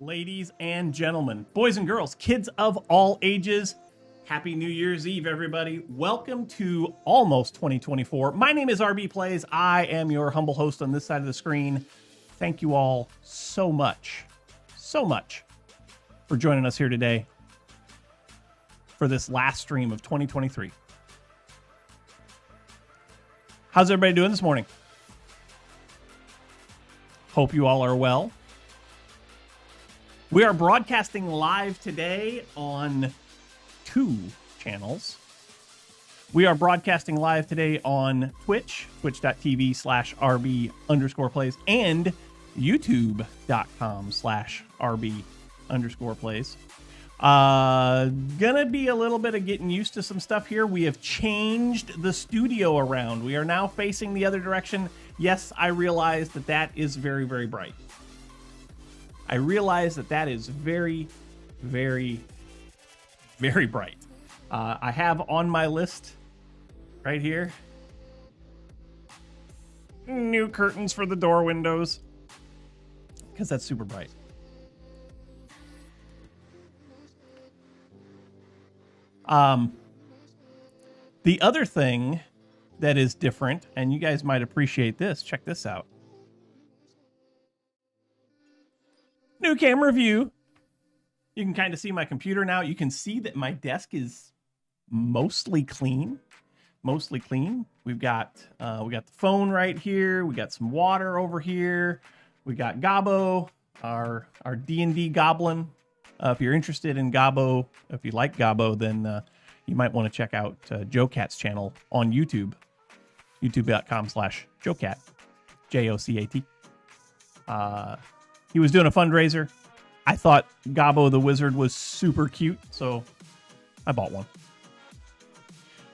Ladies and gentlemen, boys and girls, kids of all ages, happy New Year's Eve, everybody. Welcome to almost 2024. My name is rbPlays. I am your humble host on this side of the screen. Thank you all so much for joining us here today for this last stream of 2023. How's everybody doing this morning? Hope you all are well. We are broadcasting live today on two channels. We are broadcasting live today on Twitch, twitch.tv/RB_plays, and youtube.com/RB_plays. Gonna be a little bit of getting used to some stuff here. We have changed the studio around. We are now facing the other direction. Yes, I realize that that is very, very bright. I realize that that is very, very, very bright. I have on my list right here new curtains for the door windows because that's super bright. The other thing that is different, and you guys might appreciate this, check this out. New camera view. You can kind of see my computer now. You can see that my desk is mostly clean. We've got the phone right here. We got some water over here. We got Gobbo, our D&D goblin. If you're interested in Gobbo, if you like Gobbo, then you might want to check out Joe Cat's channel on YouTube. youtube.com/JoeCat, JOCAT. He was doing a fundraiser. I thought Gobbo the Wizard was super cute, so I bought one.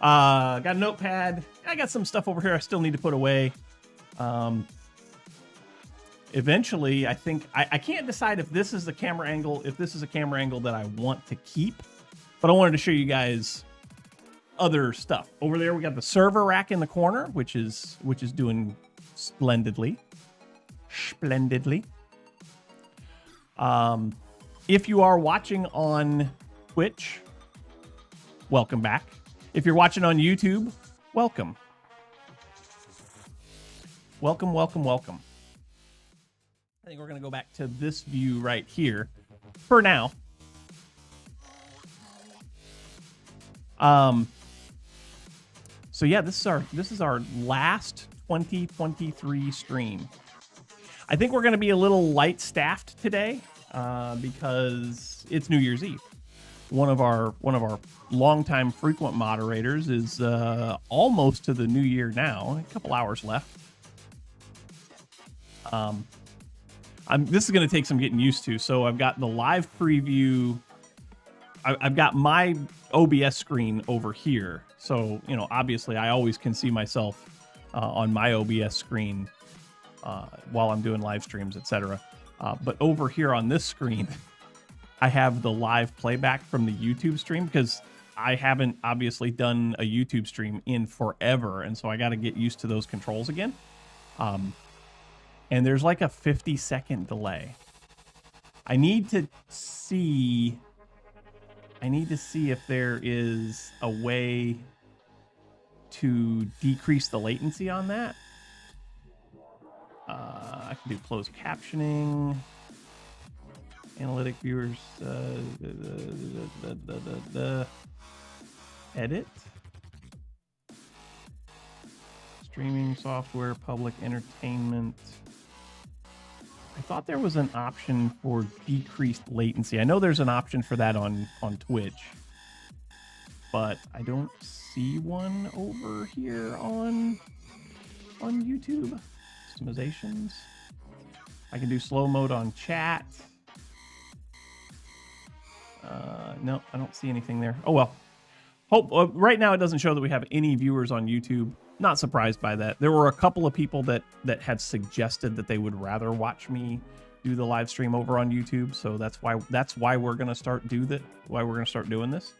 Got a notepad. I got some stuff over here I still need to put away. Eventually, I think I can't decide if this is the camera angle, that I want to keep, but I wanted to show you guys other stuff. Over there, we got the server rack in the corner, which is doing splendidly. If you are watching on Twitch, welcome back. If you're watching on YouTube, welcome. Welcome. I think we're going to go back to this view right here for now. So yeah, this is our last 2023 stream. I think we're going to be a little light staffed today because it's New Year's Eve. One of our longtime frequent moderators is almost to the new year now. A couple hours left. This is going to take some getting used to. So I've got the live preview. I've got my OBS screen over here. So, obviously I always can see myself on my OBS screen while I'm doing live streams, etc. But over here on this screen, I have the live playback from the YouTube stream because I haven't obviously done a YouTube stream in forever. And so I got to get used to those controls again. And there's like a 50-second delay. I need to see if there is a way to decrease the latency on that. I can do closed captioning, analytic viewers, edit, streaming software, public entertainment. I thought there was an option for decreased latency. I know there's an option for that on Twitch, but I don't see one over here on YouTube. Customizations. I can do slow mode on chat. No, I don't see anything there. Oh well. Right now it doesn't show that we have any viewers on YouTube. Not surprised by that. There were a couple of people that had suggested that they would rather watch me do the live stream over on YouTube. So that's why we're gonna start doing this.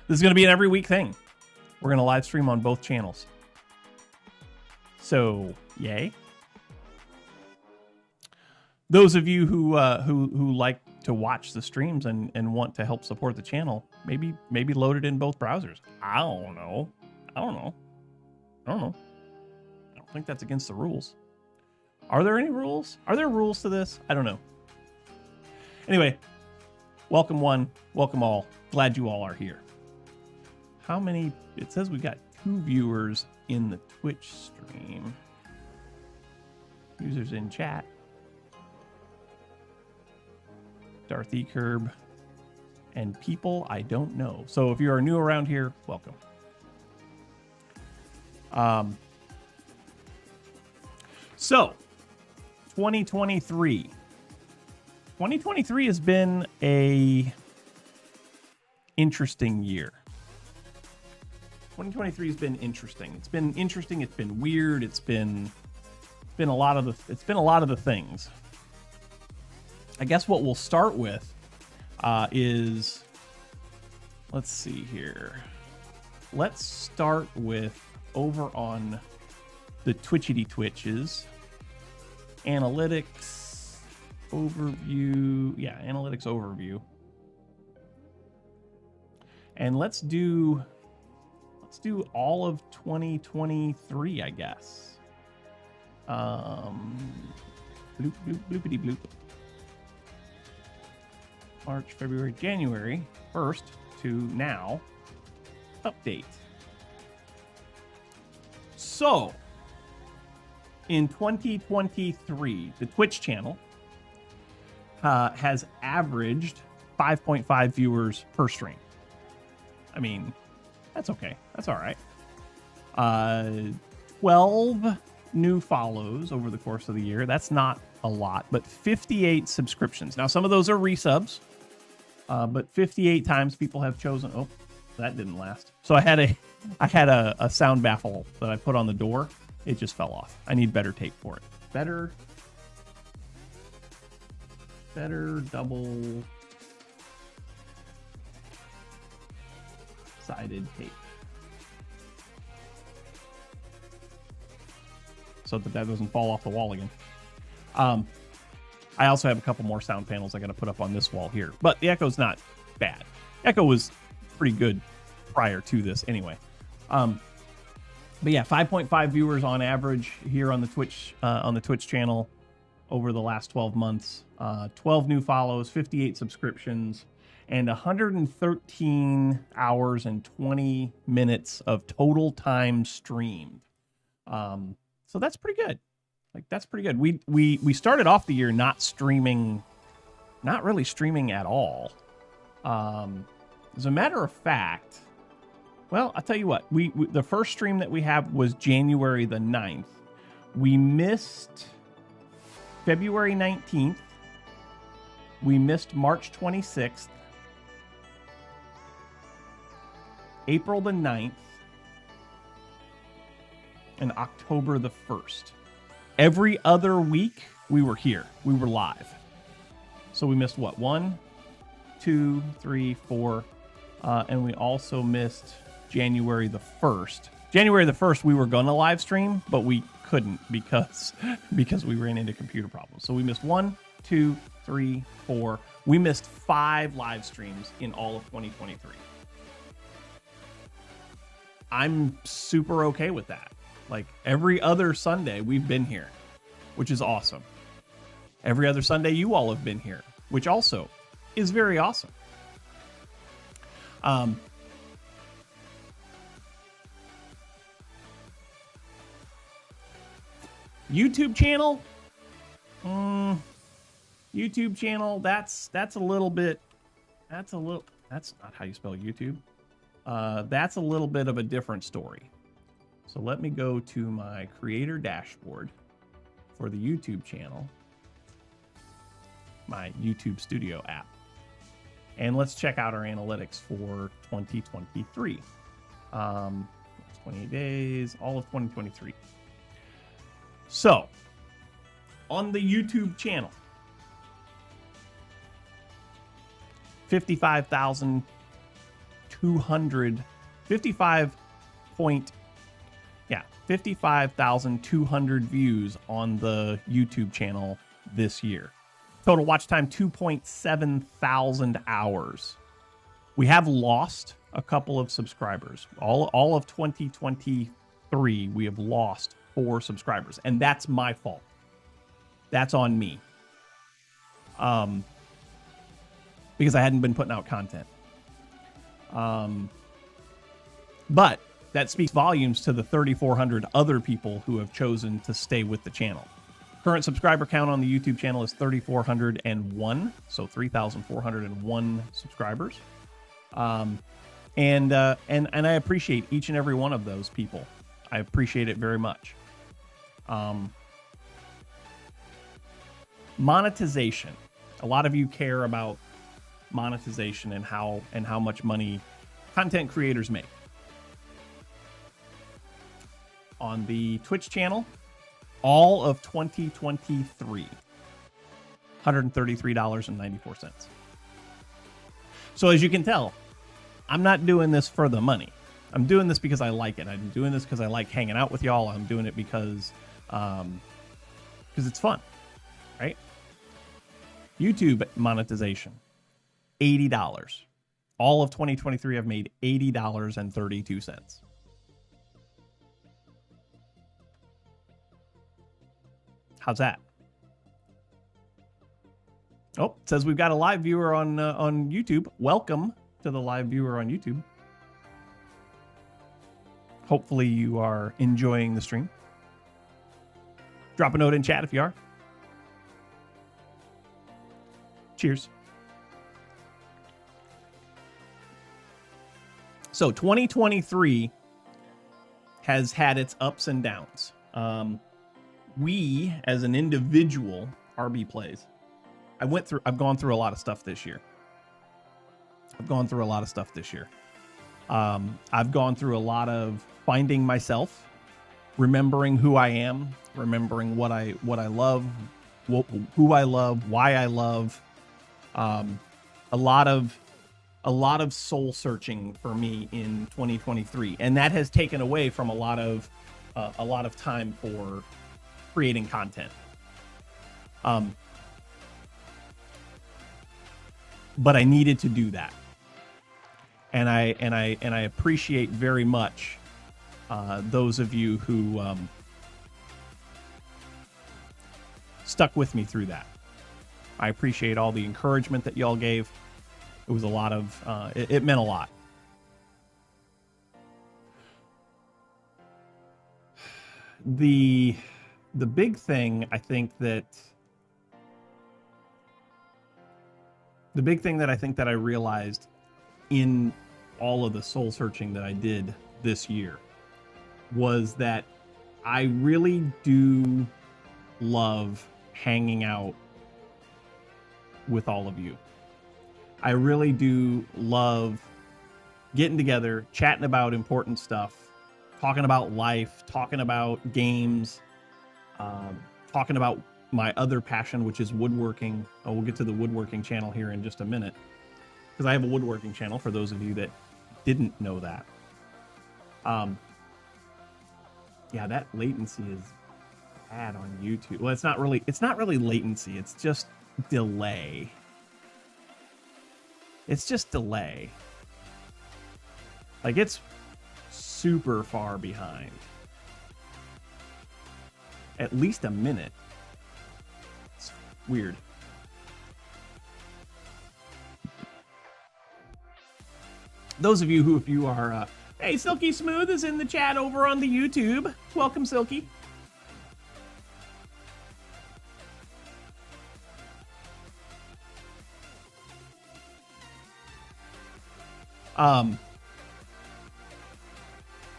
This is gonna be an every week thing. We're gonna live stream on both channels. So yay. Those of you who like to watch the streams and want to help support the channel, maybe load it in both browsers. I don't know. I don't think that's against the rules. Are there any rules? Are there rules to this? I don't know. Anyway, welcome one, welcome all. Glad you all are here. How many? It says we got 2 viewers in the Twitch stream. Users in chat. Darth E. Curb. And people I don't know. So if you are new around here, welcome. So 2023. 2023 has been a interesting year. 2023 has been interesting. It's been interesting. It's been weird. It's been a lot of the things. I guess what we'll start with is, let's see here. Let's start with over on the Twitchity Twitches, analytics overview. Yeah, analytics overview. And let's do all of 2023, I guess. Bloop, bloop, bloopity bloop. March, February, January 1st to now. Update. So, in 2023, the Twitch channel has averaged 5.5 viewers per stream. I mean, that's okay. That's all right. 12 new follows over the course of the year. That's not a lot, but 58 subscriptions. Now, some of those are resubs, but 58 times people have chosen. Oh, that didn't last. So I had a sound baffle that I put on the door. It just fell off. I need better tape for it. Better double sided tape, so that doesn't fall off the wall again. I also have a couple more sound panels I got to put up on this wall here, but the echo's not bad. Echo was pretty good prior to this anyway. But yeah, 5.5 viewers on average here on the Twitch channel over the last 12 months. 12 new follows, 58 subscriptions, and 113 hours and 20 minutes of total time streamed. So that's pretty good. Like, that's pretty good. We started off the year not really streaming at all. As a matter of fact, well, I'll tell you what, we the first stream that we have was January the 9th. We missed February 19th. We missed March 26th. April the 9th. And October the 1st. Every other week, we were here. We were live. So we missed what? 1, 2, 3, 4. And we also missed January the 1st. January the 1st, we were going to live stream, but we couldn't because we ran into computer problems. So we missed 1, 2, 3, 4. We missed 5 live streams in all of 2023. I'm super okay with that. Like, every other Sunday, we've been here, which is awesome. Every other Sunday, you all have been here, which also is very awesome. YouTube channel? YouTube channel, that's a little bit, that's not how you spell YouTube. That's a little bit of a different story. So let me go to my creator dashboard for the YouTube channel, my YouTube Studio app. And let's check out our analytics for 2023. 28 days, all of 2023. So, on the YouTube channel, 55,200 views on the YouTube channel this year. Total watch time 2.7 thousand hours. We have lost a couple of subscribers. All of 2023, we have lost 4 subscribers, and that's my fault. That's on me. Because I hadn't been putting out content. But that speaks volumes to the 3,400 other people who have chosen to stay with the channel. Current subscriber count on the YouTube channel is 3,401, so 3,401 subscribers. And I appreciate each and every one of those people. I appreciate it very much. Monetization. A lot of you care about monetization and how much money content creators make. On the Twitch channel, all of 2023, $133.94. So as you can tell, I'm not doing this for the money. I'm doing this because I like it. I'm doing this because I like hanging out with y'all. I'm doing it because it's fun, right? YouTube monetization, $80. All of 2023, I've made $80.32. How's that? Oh, it says we've got a live viewer on YouTube. Welcome to the live viewer on YouTube. Hopefully you are enjoying the stream. Drop a note in chat if you are. Cheers. So 2023 has had its ups and downs. We, as an individual, rbPlays, I've gone through a lot of stuff this year. I've gone through a lot of finding myself, remembering who I am, remembering what I love, who I love, why I love. A lot of soul searching for me in 2023, and that has taken away from a lot of time for creating content. But I needed to do that, and I appreciate very much those of you who stuck with me through that. I appreciate all the encouragement that y'all gave. It was a lot of it meant a lot. The big thing I think that I realized in all of the soul searching that I did this year was that I really do love hanging out with all of you. I really do love getting together, chatting about important stuff, talking about life, talking about games, talking about my other passion, which is woodworking. We'll get to the woodworking channel here in just a minute, because I have a woodworking channel for those of you that didn't know that. Yeah, that latency is bad on YouTube. Well, it's not really latency. It's just delay. It's just delay. Like, it's super far behind. At least a minute. It's weird. Those of you who, if you are, hey, Silky Smooth is in the chat over on the YouTube. Welcome, Silky.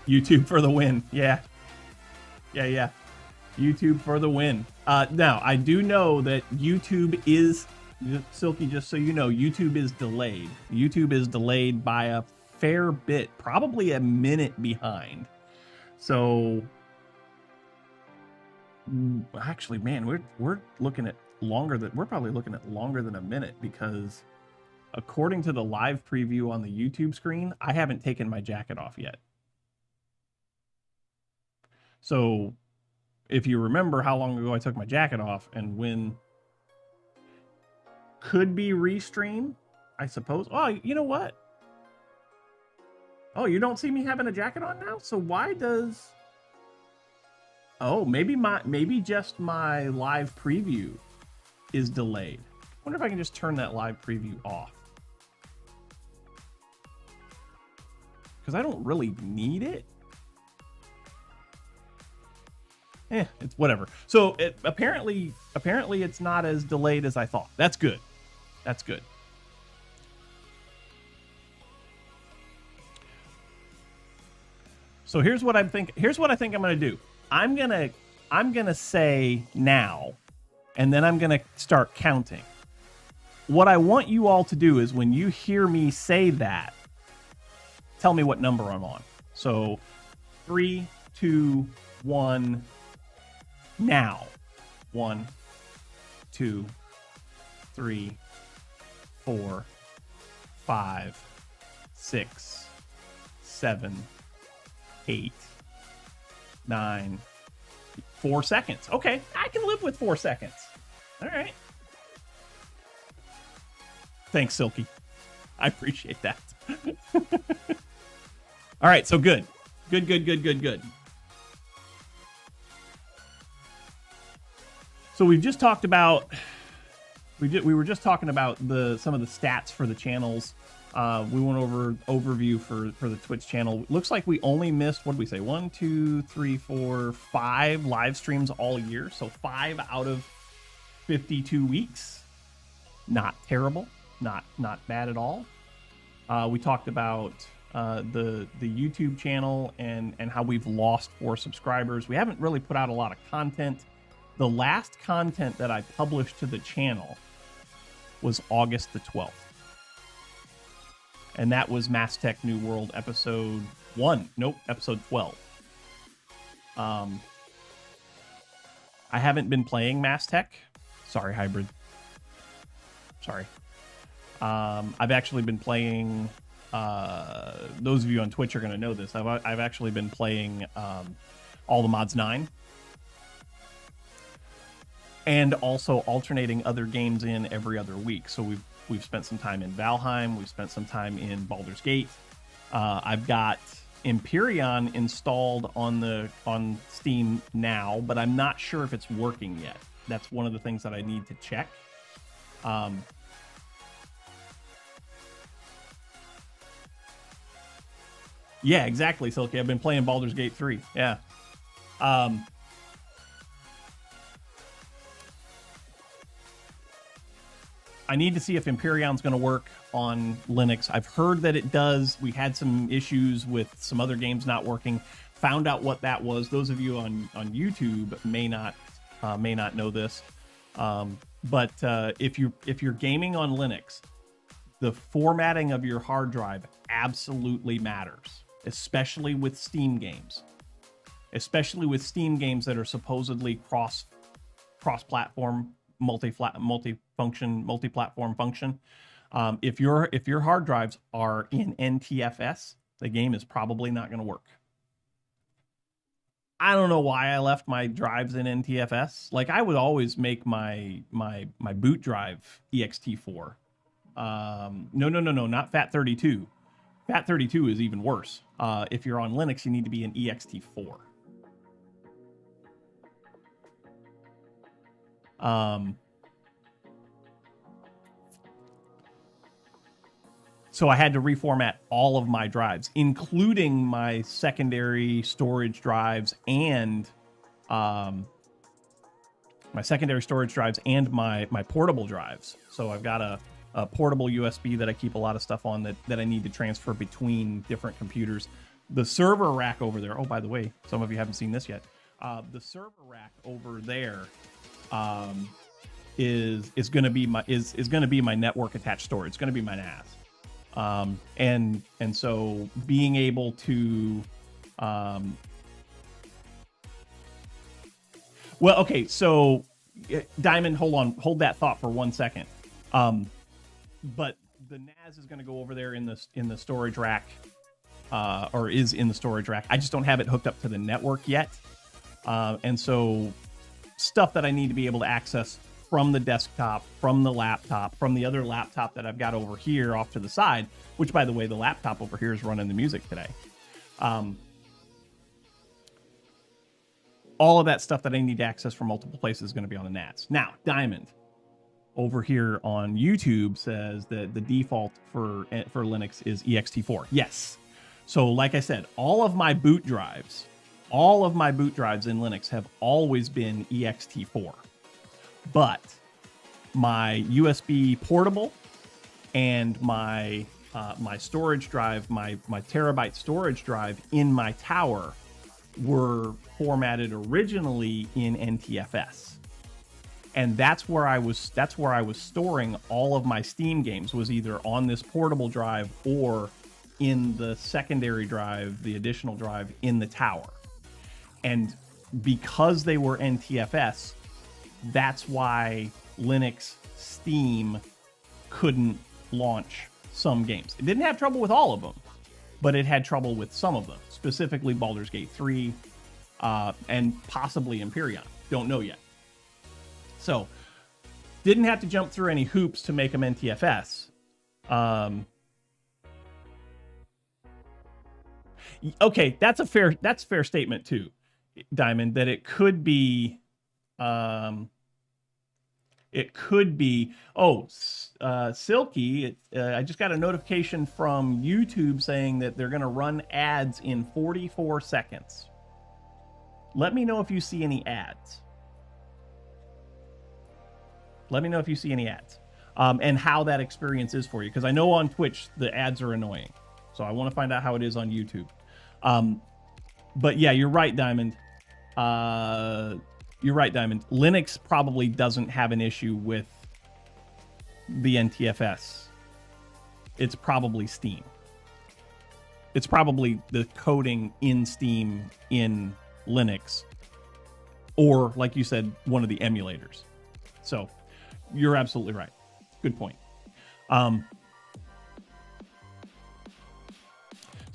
YouTube for the win. Yeah. YouTube for the win. Now, I do know that YouTube is, Silky, just so you know, YouTube is delayed. YouTube is delayed by a fair bit, probably a minute behind. So, actually, man, we're looking at we're probably looking at longer than a minute, because according to the live preview on the YouTube screen, I haven't taken my jacket off yet. So if you remember how long ago I took my jacket off and when could be restream, I suppose. Oh, you know what? Oh, you don't see me having a jacket on now? So why does... Oh, maybe just my live preview is delayed. I wonder if I can just turn that live preview off. Because I don't really need it. It's whatever. So apparently it's not as delayed as I thought. That's good. That's good. So here's what I think I'm gonna do. I'm gonna say now, and then I'm gonna start counting. What I want you all to do is when you hear me say that, tell me what number I'm on. So 3, 2, 1, now. 1, 2, 3, 4, 5, 6, 7, 8, 9, 4 seconds. Okay, I can live with 4 seconds. All right. Thanks, Silky. I appreciate that. All right, so good. Good. So we've just talked about we were just talking about some of the stats for the channels. We went over overview for the Twitch channel. Looks like we only missed, what did we say? 1, 2, 3, 4, 5 live streams all year. So 5 out of 52 weeks. Not terrible. Not bad at all. We talked about the YouTube channel and how we've lost 4 subscribers. We haven't really put out a lot of content. The last content that I published to the channel was August the 12th. And that was Mass Tech New World episode 1. Nope, episode 12. I haven't been playing Mass Tech. Sorry, Hybrid. Sorry. I've actually been playing... those of you on Twitch are going to know this. I've actually been playing All the Mods 9. And also alternating other games in every other week. So we've spent some time in Valheim. We've spent some time in Baldur's Gate. I've got Empyrean installed on Steam now, but I'm not sure if it's working yet. That's one of the things that I need to check. Yeah, exactly, Silky. I've been playing Baldur's Gate 3. Yeah. I need to see if Empyrean's going to work on Linux. I've heard that it does. We had some issues with some other games not working. Found out what that was. Those of you on YouTube may not know this. But if you're gaming on Linux, the formatting of your hard drive absolutely matters, especially with Steam games. Especially with Steam games that are supposedly cross-platform, multi-platform function. If your hard drives are in NTFS, the game is probably not going to work. I don't know why I left my drives in NTFS. Like, I would always make my boot drive ext4. No, not FAT32. FAT32 is even worse. If you're on Linux, you need to be an ext4. So I had to reformat all of my drives, including my secondary storage drives and my portable drives. So I've got a portable USB that I keep a lot of stuff on that I need to transfer between different computers. The server rack over there. Oh, by the way, some of you haven't seen this yet. The server rack over there is going to be my network attached storage. It's going to be my NAS. And so being able to, well, okay, so Diamond, hold that thought for 1 second. But the NAS is going to go over there in the storage rack, or is in the storage rack. I just don't have it hooked up to the network yet. And so stuff that I need to be able to access from the desktop, from the laptop, from the other laptop that I've got over here off to the side, which, by the way, the laptop over here is running the music today. All of that stuff that I need to access from multiple places is going to be on the NAS. Now, Diamond over here on YouTube says that the default for Linux is ext4. Yes. So like I said, all of my boot drives in Linux have always been ext4. But my USB portable and my my storage drive, my terabyte storage drive in my tower were formatted originally in NTFS. And that's where I was storing all of my Steam games, was either on this portable drive or in the secondary drive, the additional drive in the tower. And because they were NTFS, that's why Linux Steam couldn't launch some games. It didn't have trouble with all of them, but it had trouble with some of them, specifically Baldur's Gate 3 and possibly Empyrean. Don't know yet. So, didn't have to jump through any hoops to make them NTFS. Okay, that's a fair statement too, Diamond. That it could be, Silky. I just got a notification from YouTube saying that they're going to run ads in 44 seconds. Let me know if you see any ads. Let me know if you see any ads and how that experience is for you. Because I know on Twitch, the ads are annoying. So I want to find out how it is on YouTube. But yeah, you're right, Diamond. Linux probably doesn't have an issue with the NTFS. It's probably Steam. It's probably the coding in Steam in Linux. Or, like you said, one of the emulators. So, you're absolutely right. Good point. So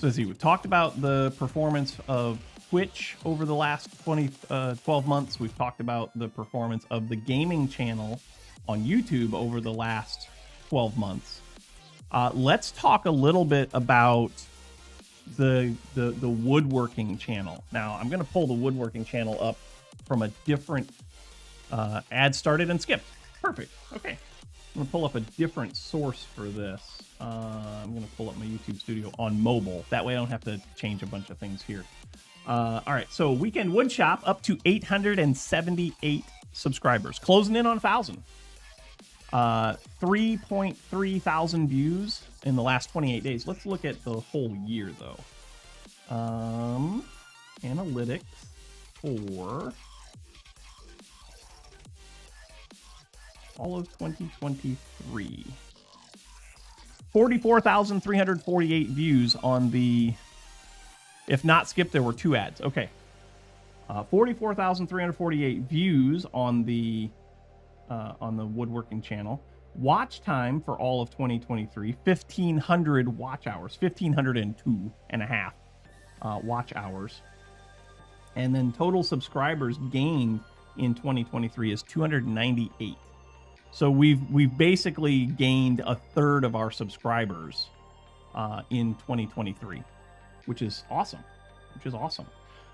let's see. We've talked about the performance of Twitch over the last 12 months. We've talked about the performance of the gaming channel on YouTube over the last 12 months. Let's talk a little bit about the woodworking channel. Now, I'm going to pull the woodworking channel up from a different ad started and skipped. Perfect. Okay. I'm going to pull up a different source for this. I'm going to pull up my YouTube Studio on mobile. That way I don't have to change a bunch of things here. All right. So Weekend Woodshop up to 878 subscribers. Closing in on 1,000. 3.3 thousand views in the last 28 days. Let's look at the whole year, though. Analytics for all of 2023. 44,348 views on the, if not skipped, there were 2 ads. Okay. 44,348 views on the woodworking channel. Watch time for all of 2023, 1,500 watch hours, 1,502 and a half watch hours. And then total subscribers gained in 2023 is 298. So we've basically gained a third of our subscribers in 2023, which is awesome.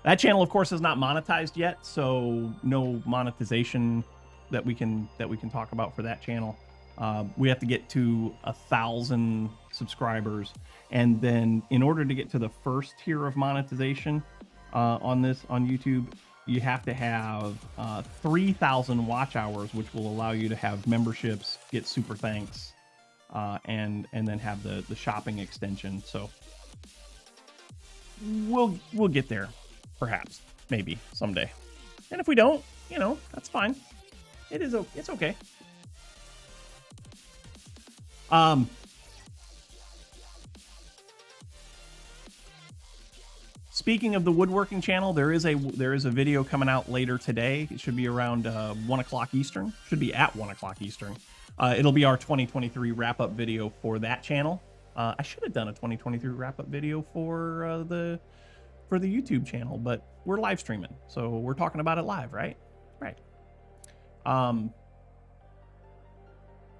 That channel, of course, is not monetized yet, so no monetization that we can talk about for that channel. We have to get to 1,000 subscribers, and then in order to get to the first tier of monetization on YouTube, you have to have 3,000 watch hours, which will allow you to have memberships, get super thanks, and then have the shopping extension. So we'll get there, perhaps, maybe someday. And if we don't, that's fine. It's okay. Speaking of the woodworking channel, there is a video coming out later today. It should be around 1 o'clock Eastern. Should be at 1 o'clock Eastern. It'll be our 2023 wrap-up video for that channel. I should have done a 2023 wrap-up video for the YouTube channel, but we're live streaming, so we're talking about it live, right? Right.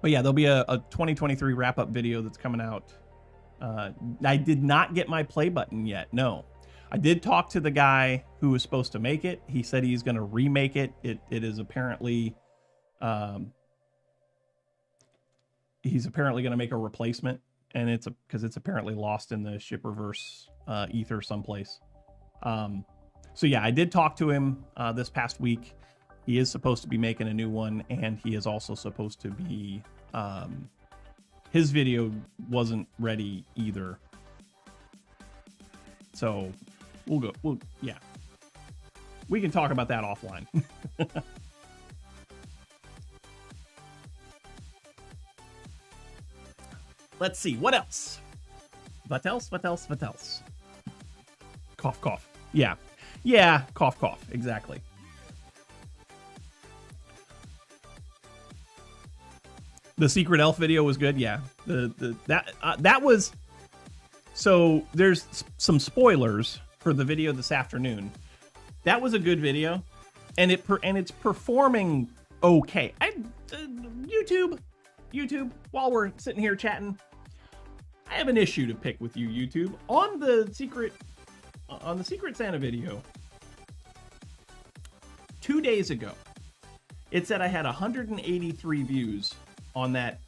But yeah, there'll be a 2023 wrap-up video that's coming out. I did not get my play button yet. No. I did talk to the guy who was supposed to make it. He said he's going to remake it. It is apparently... he's apparently going to make a replacement, and it's because it's apparently lost in the ship reverse ether someplace. So yeah, I did talk to him this past week. He is supposed to be making a new one, and he is also supposed to be... his video wasn't ready either. So yeah. We can talk about that offline. Let's see, what else? What else? Cough, cough. Yeah. Yeah, cough, cough. Exactly. The Secret Elf video was good. Yeah. That was... So there's some spoilers for the video this afternoon. That was a good video, and it's performing okay. YouTube, while we're sitting here chatting, I have an issue to pick with you, YouTube. On the Secret Santa video 2 days ago, it said I had 183 views on that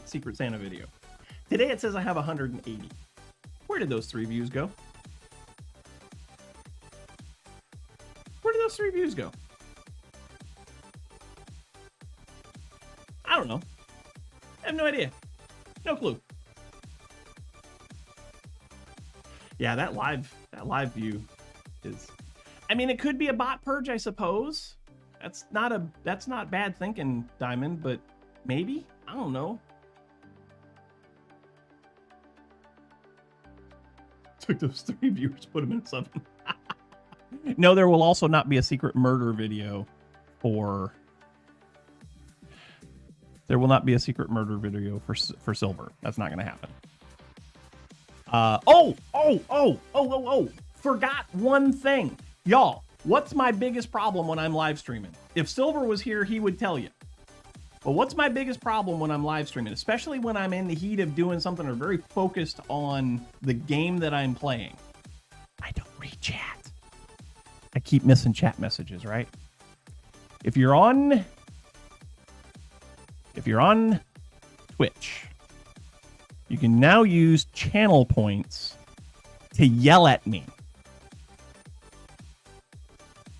Secret Santa video. Today it says I have 180. Where did those 3 views go? Where did those 3 views go? I don't know. I have no idea. No clue. Yeah, that live view is... I mean, it could be a bot purge, I suppose. That's not bad thinking, Diamond, but maybe? I don't know. Took those 3 viewers, put them in 7. No, there will also not be a secret murder video for... There will not be a secret murder video for Silver. That's not going to happen. Forgot one thing. Y'all, what's my biggest problem when I'm live streaming? If Silver was here, he would tell you. But what's my biggest problem when I'm live streaming, especially when I'm in the heat of doing something or very focused on the game that I'm playing? I don't read chat. I keep missing chat messages, right? If you're on Twitch, you can now use channel points to yell at me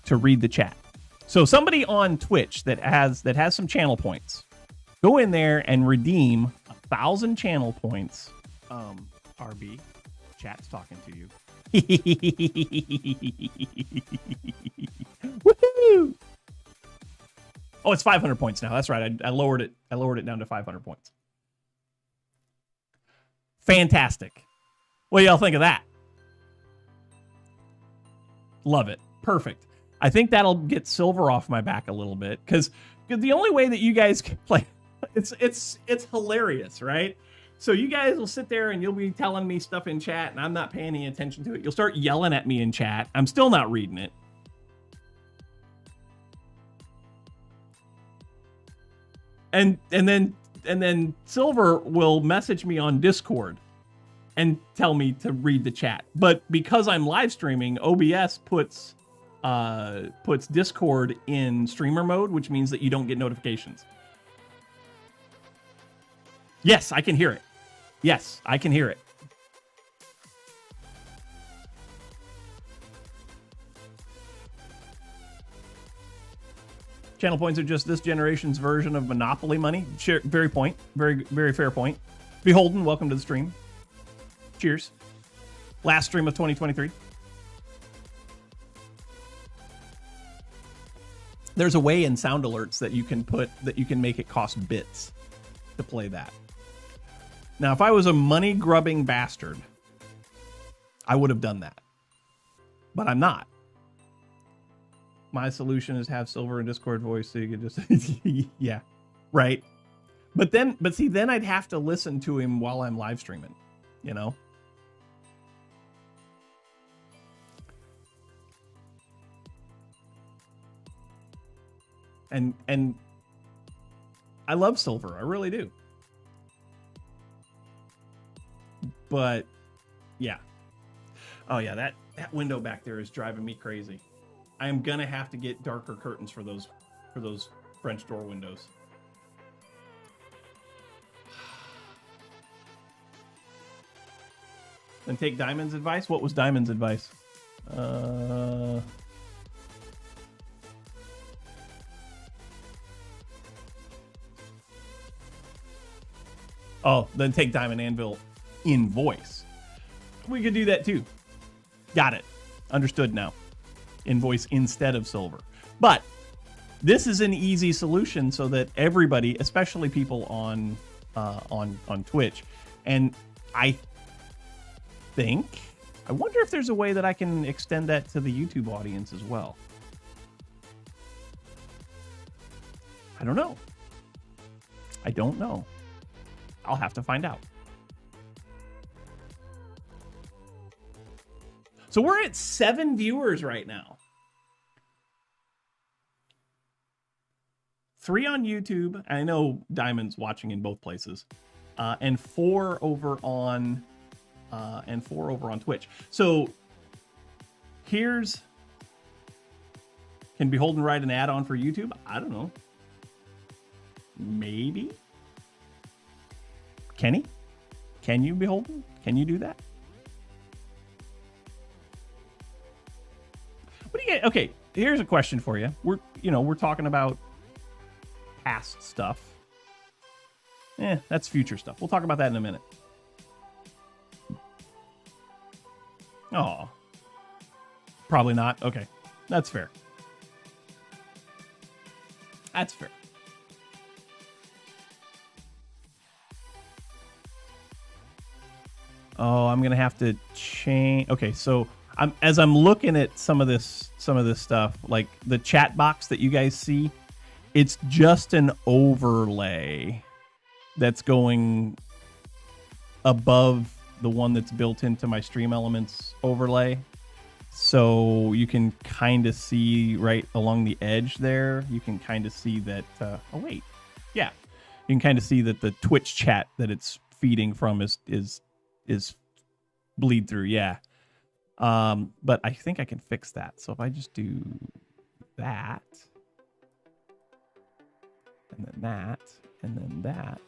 to read the chat. So somebody on Twitch that has some channel points, go in there and redeem 1,000 channel points. RB, chat's talking to you. Woohoo! Oh, it's 500 points now. That's right. I lowered it. I lowered it down to 500 points. Fantastic. What do y'all think of that? Love it. Perfect. I think that'll get Silver off my back a little bit, because the only way that you guys can play, it's hilarious, right? So you guys will sit there and you'll be telling me stuff in chat and I'm not paying any attention to it. You'll start yelling at me in chat. I'm still not reading it. And then Silver will message me on Discord and tell me to read the chat. But because I'm live streaming, OBS puts Discord in streamer mode, which means that you don't get notifications. Yes, I can hear it. Yes, I can hear it. Channel points are just this generation's version of Monopoly money. Very point. Very fair point. Beholden, welcome to the stream. Cheers. Last stream of 2023. There's a way in sound alerts that you can make it cost bits to play that. Now, if I was a money-grubbing bastard, I would have done that. But I'm not. My solution is have Silver and Discord voice so you could just... Yeah, right. But see, then I'd have to listen to him while I'm live streaming, you know? And I love silver. I really do. But yeah. Oh yeah, that window back there is driving me crazy. I am gonna have to get darker curtains for those French door windows. Then take Diamond's advice. What was Diamond's advice? Oh, then take Diamond Anvil in voice. We could do that too. Got it. Understood now. In voice instead of silver. But this is an easy solution so that everybody, especially people on Twitch, and I wonder if there's a way that I can extend that to the YouTube audience as well. I don't know. I don't know. I'll have to find out. So we're at 7 viewers right now. 3 on YouTube. I know Diamond's watching in both places. And 4 over on Twitch. So here's, can Beholden write an add-on for YouTube? I don't know. Maybe. Can he? Can you, Beholden? Can you do that? What do you get? Okay, here's a question for you. We're talking about past stuff. That's future stuff. We'll talk about that in a minute. Oh, probably not. Okay, that's fair. That's fair. Oh, I'm gonna have to change. Okay, so as I'm looking at some of this stuff, like the chat box that you guys see, it's just an overlay that's going above the one that's built into my Stream Elements overlay. So you can kind of see right along the edge there, you can kind of see that, oh wait, yeah. You can kind of see that the Twitch chat that it's feeding from is bleed through, yeah. But I think I can fix that. So if I just do that, and then that, and then that.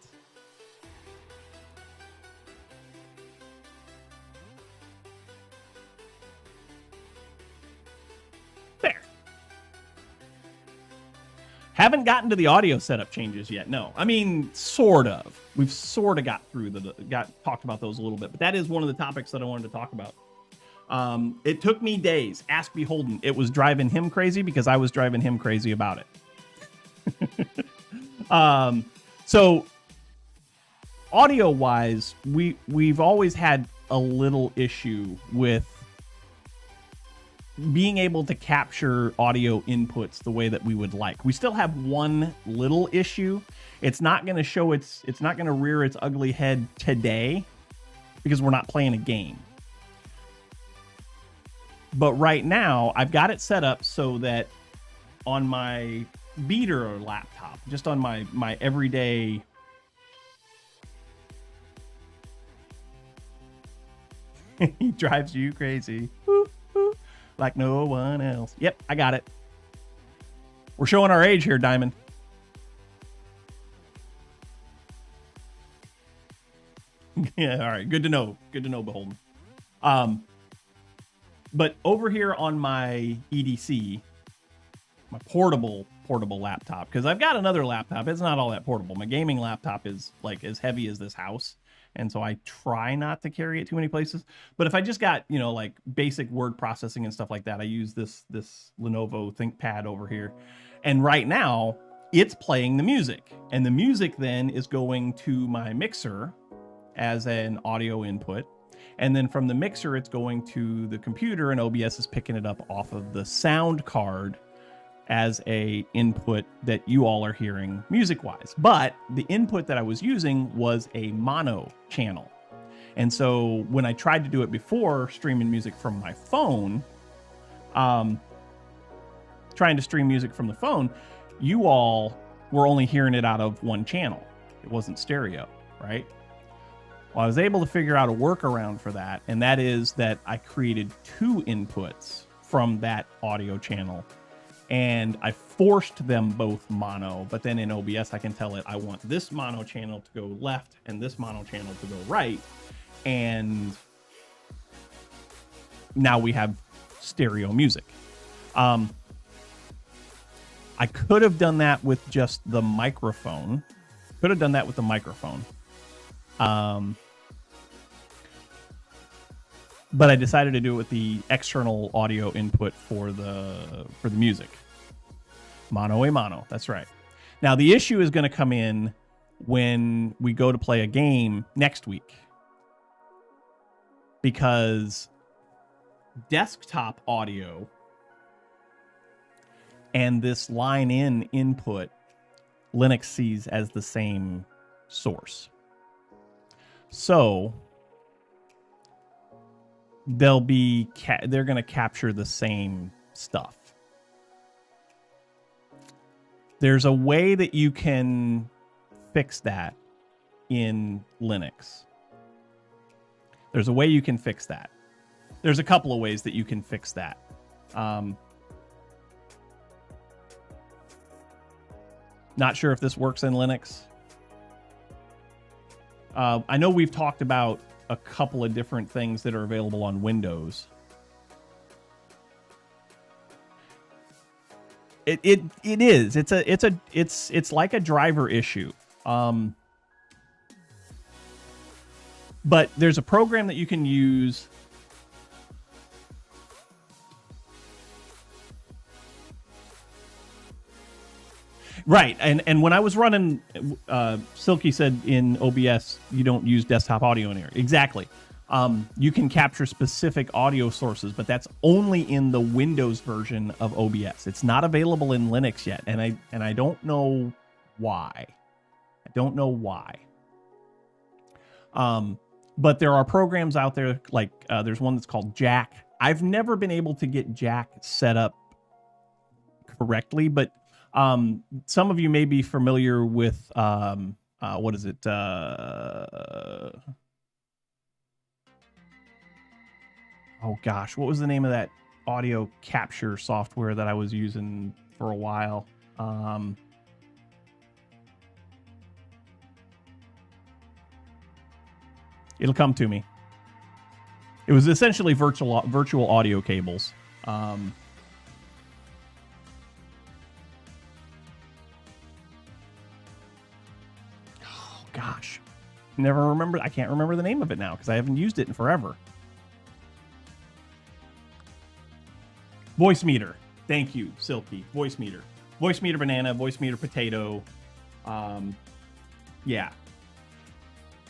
There. Haven't gotten to the audio setup changes yet. No, I mean, sort of. We've sort of got through talked about those a little bit, but that is one of the topics that I wanted to talk about. It took me days. Ask Beholden. It was driving him crazy because I was driving him crazy about it. So audio wise, we've always had a little issue with being able to capture audio inputs the way that we would like. We still have one little issue. It's not going to show it's not going to rear its ugly head today because we're not playing a game. But right now, I've got it set up so that on my beater laptop, just on my everyday he drives you crazy. Woo, woo, like no one else. Yep, I got it. We're showing our age here, Diamond. Yeah, all right. Good to know. Good to know, Beholden. But over here on my EDC, my portable laptop, because I've got another laptop. It's not all that portable. My gaming laptop is like as heavy as this house. And so I try not to carry it too many places. But if I just got, like basic word processing and stuff like that, I use this Lenovo ThinkPad over here. And right now it's playing the music. And the music then is going to my mixer as an audio input. And then from the mixer, it's going to the computer, and OBS is picking it up off of the sound card as a input that you all are hearing music-wise. But the input that I was using was a mono channel. And so when I tried to do it before, streaming music from my phone, trying to stream music from the phone, you all we're only hearing it out of one channel. It wasn't stereo, right? Well, I was able to figure out a workaround for that, and that is that I created 2 inputs from that audio channel, and I forced them both mono, but then in OBS I can tell it I want this mono channel to go left and this mono channel to go right, and now we have stereo music. I could have done that with just the microphone. But I decided to do it with the external audio input for the music. Mono a mono, that's right. Now the issue is going to come in when we go to play a game next week, because desktop audio and this line in input Linux sees as the same source. So they're going to capture the same stuff. There's a way that you can fix that in Linux. There's a way you can fix that. There's a couple of ways that you can fix that. Not sure if this works in Linux. I know we've talked about a couple of different things that are available on Windows. It is. It's like a driver issue. But there's a program that you can use. Right, and when I was running, Silky said in OBS, you don't use desktop audio in here. Exactly. You can capture specific audio sources, but that's only in the Windows version of OBS. It's not available in Linux yet, and I don't know why. But there are programs out there, like there's one that's called Jack. I've never been able to get Jack set up correctly, but some of you may be familiar with what is it? Oh gosh, what was the name of that audio capture software that I was using for a while? It'll come to me. It was essentially virtual audio cables. Oh gosh, never remember. I can't remember the name of it now because I haven't used it in forever. Voice meter. Thank you, Silky. Voice meter. Voice meter banana. Voice meter potato. Yeah.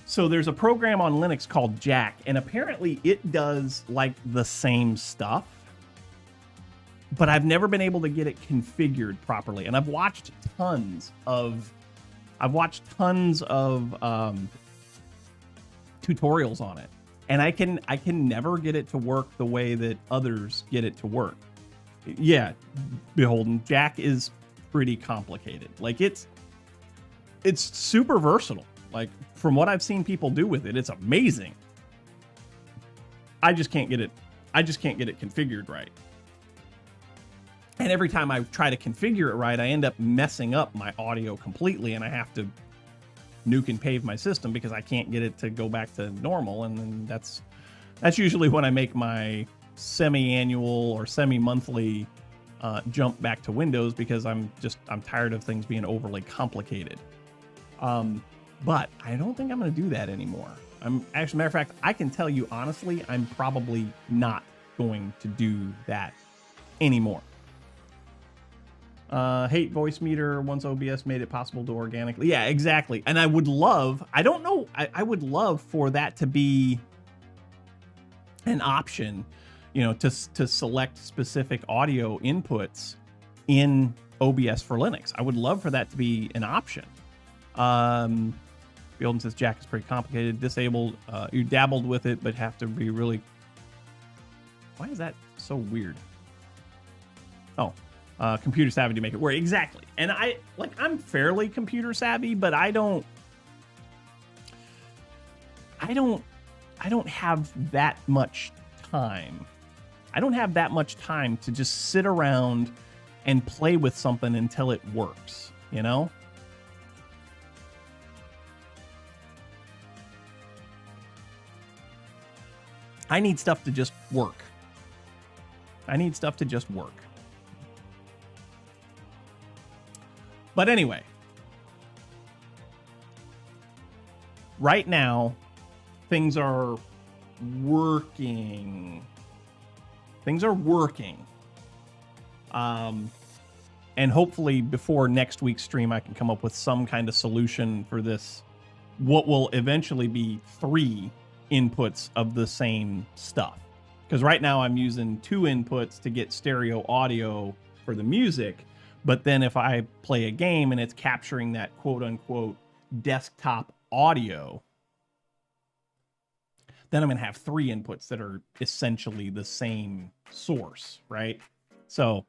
So there's a program on Linux called Jack, and apparently it does like the same stuff, but I've never been able to get it configured properly. And I've watched tons of tutorials on it, and I can never get it to work the way that others get it to work. Yeah, Beholden, Jack is pretty complicated. Like it's super versatile. Like from what I've seen people do with it, it's amazing. I just can't get it configured right. And every time I try to configure it right, I end up messing up my audio completely, and I have to nuke and pave my system because I can't get it to go back to normal. And then that's usually when I make my semi-annual or semi-monthly jump back to Windows, because I'm tired of things being overly complicated. But I don't think I'm going to do that anymore. As a matter of fact, I can tell you honestly, I'm probably not going to do that anymore. Hate voice meter once OBS made it possible to organically. Yeah, exactly. And I would love, I would love for that to be an option, to select specific audio inputs in OBS for Linux. I would love for that to be an option. Beholden says Jack is pretty complicated. Disabled. You dabbled with it, but have to be really. Why is that so weird? Oh, computer savvy to make it work. Exactly. And I'm fairly computer savvy, but I don't have that much time. I don't have that much time to just sit around and play with something until it works, you know? I need stuff to just work. But anyway, right now, things are working. And hopefully before next week's stream, I can come up with some kind of solution for this, what will eventually be 3 inputs of the same stuff. Because right now I'm using 2 inputs to get stereo audio for the music. But then if I play a game and it's capturing that quote unquote desktop audio, then I'm going to have 3 inputs that are essentially the same source, right? So,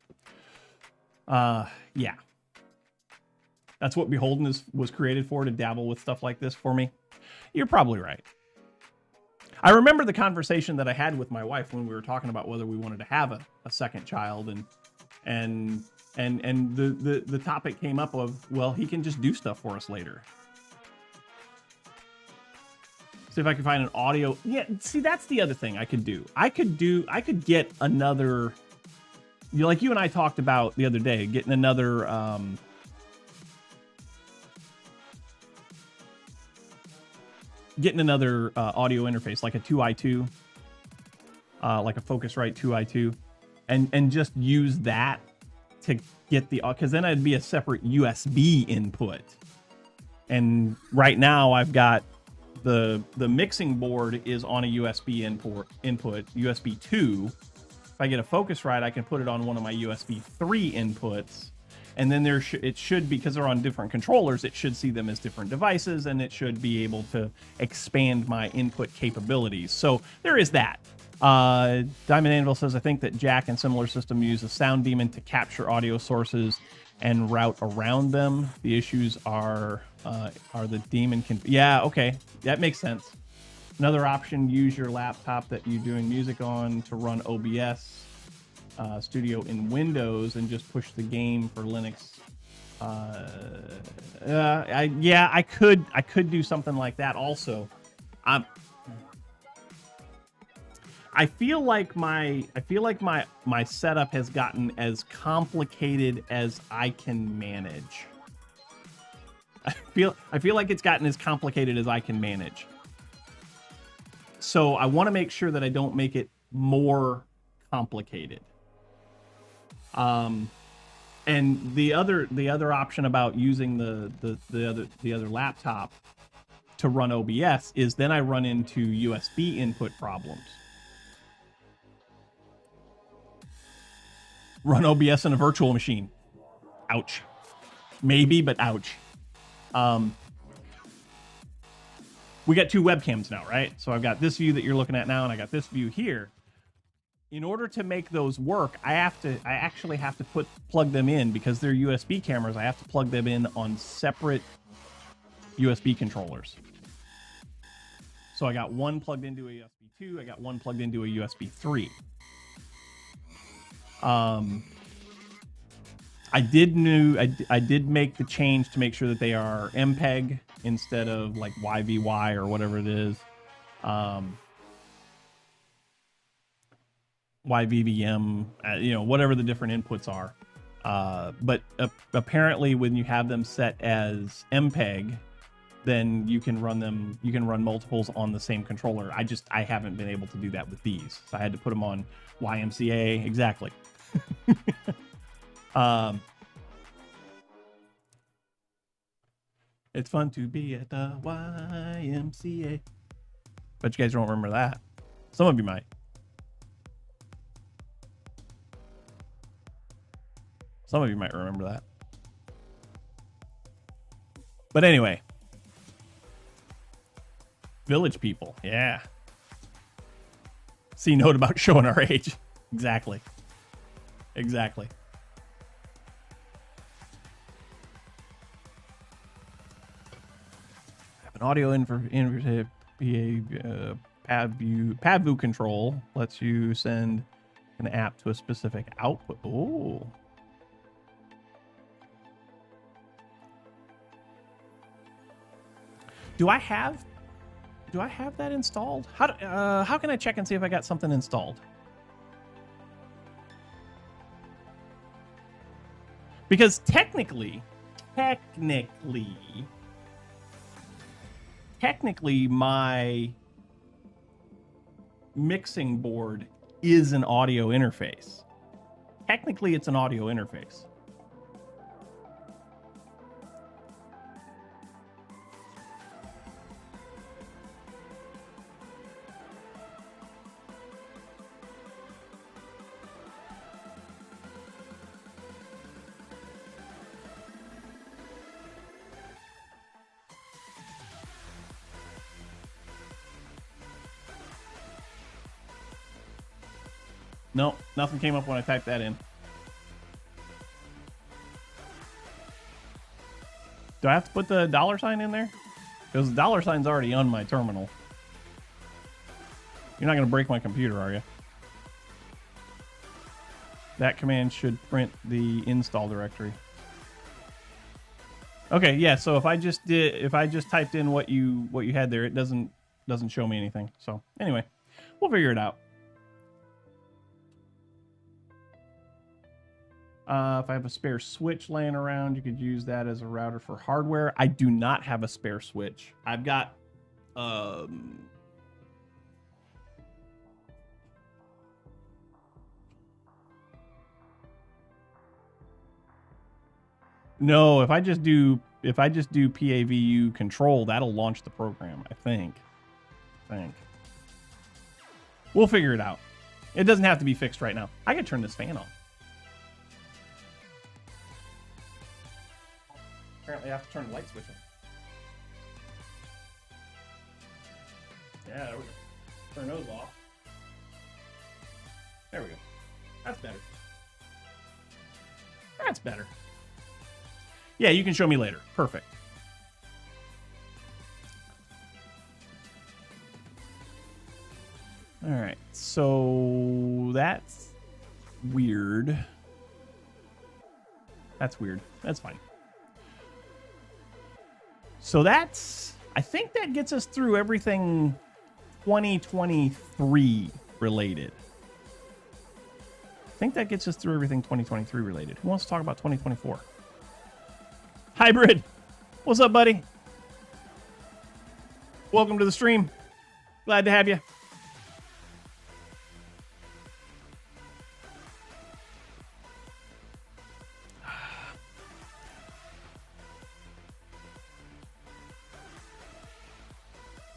yeah. That's what Beholden was created for, to dabble with stuff like this for me. You're probably right. I remember the conversation that I had with my wife when we were talking about whether we wanted to have a second child, and the topic came up of, well, he can just do stuff for us later. See if I can find an audio. Yeah, see, that's the other thing I could do. I could get another, like you and I talked about the other day, getting another audio interface, like a 2i2, like a Focusrite 2i2, and just use that to get the, because then it'd be a separate USB input. And right now I've got the mixing board is on a USB input, USB 2. If I get a Focusrite, I can put it on one of my USB 3 inputs. And then it should, because they're on different controllers, it should see them as different devices, and it should be able to expand my input capabilities. So there is that. Diamond Anvil says, I think that Jack and similar system use a sound daemon to capture audio sources and route around them. The issues are the daemon can... Yeah, okay. That makes sense. Another option, use your laptop that you're doing music on to run OBS Studio in Windows and just push the game for Linux. Yeah, I could do something like that also. I feel like my setup has gotten as complicated as I can manage. I feel like it's gotten as complicated as I can manage. So I want to make sure that I don't make it more complicated. And the other option about using the other laptop to run OBS is then I run into USB input problems. Run OBS in a virtual machine. Ouch. Maybe, but ouch. We got 2 webcams now, right? So I've got this view that you're looking at now, and I got this view here. In order to make those work, I actually have to plug them in, because they're USB cameras. I have to plug them in on separate USB controllers. So I got one plugged into a USB 2. I got one plugged into a USB 3. I did make the change to make sure that they are MPEG instead of like YVY or whatever it is. YVVM, whatever the different inputs are. But apparently when you have them set as MPEG, then you can run multiples on the same controller. I haven't been able to do that with these. So I had to put them on YMCA. Exactly. It's fun to be at the YMCA. But you guys don't remember that. Some of you might. Some of you might remember that. But anyway. Village People. Yeah. See note about showing our age. Exactly. Exactly. An audio PAVU control lets you send an app to a specific output. Oh. Do I have that installed? How can I check and see if I got something installed? Because technically my mixing board is an audio interface. Technically, it's an audio interface. No, nothing came up when I typed that in. Do I have to put the $sign in there? Because the $sign's already on my terminal. You're not going to break my computer, are you? That command should print the install directory. Okay, yeah. So if I just typed in what you had there, it doesn't show me anything. So anyway, we'll figure it out. If I have a spare switch laying around, you could use that as a router for hardware. I do not have a spare switch. I've got no, if I just do PAVU control, that'll launch the program, I think. We'll figure it out. It doesn't have to be fixed right now. I can turn this fan on. Apparently I have to turn the light switch on. Yeah, there we go. Turn those off. There we go. That's better. That's better. Yeah, you can show me later. Perfect. All right, so that's weird. That's weird. That's fine. So that's, I think that gets us through everything 2023 related. I think that gets us through everything 2023 related. Who wants to talk about 2024? Hybrid, what's up, buddy? Welcome to the stream. Glad to have you.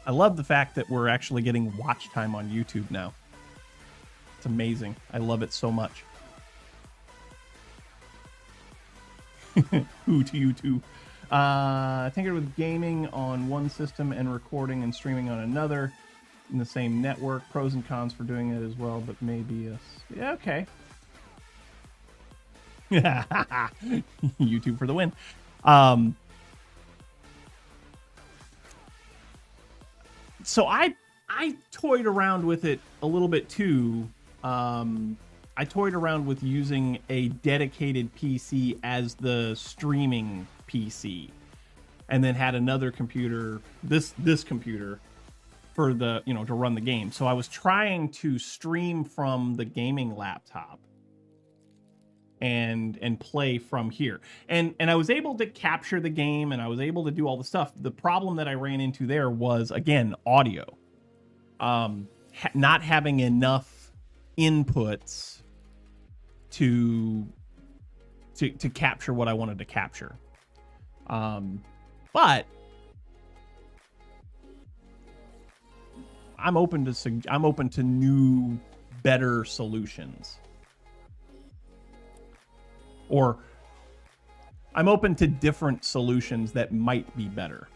I love the fact that we're actually getting watch time on YouTube now. It's amazing. I love it so much. Who to you too. I think it was gaming on one system and recording and streaming on another in the same network. Pros and cons for doing it as well, but maybe a... Yeah, okay. YouTube for the win. So I toyed around with it a little bit too. I toyed around with using a dedicated PC as the streaming PC, and then had another computer, this computer, for the, you know, to run the game. So I was trying to stream from the gaming laptop and play from here, and I was able to capture the game, and I was able to do all the stuff. The problem that I ran into there was, again, audio. Not having enough inputs to capture what I wanted to capture. But I'm open to new, better solutions. Or I'm open to different solutions that might be better.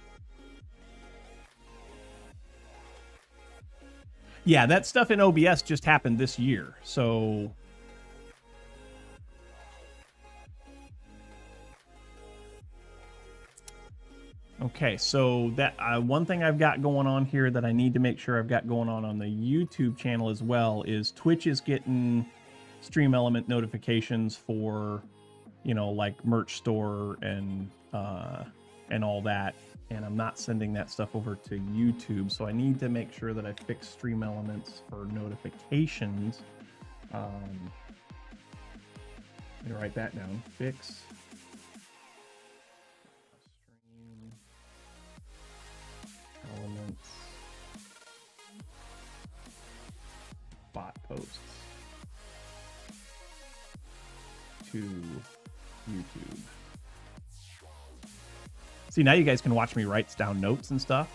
Yeah, that stuff in OBS just happened this year, so... Okay, so that one thing I've got going on here that I need to make sure I've got going on the YouTube channel as well is Twitch is getting Stream Element notifications for, you know, like merch store and all that, and I'm not sending that stuff over to YouTube, so I need to make sure that I fix Stream Elements for notifications. Let me write that down. Fix Stream Elements bot posts to YouTube. See, now you guys can watch me write down notes and stuff.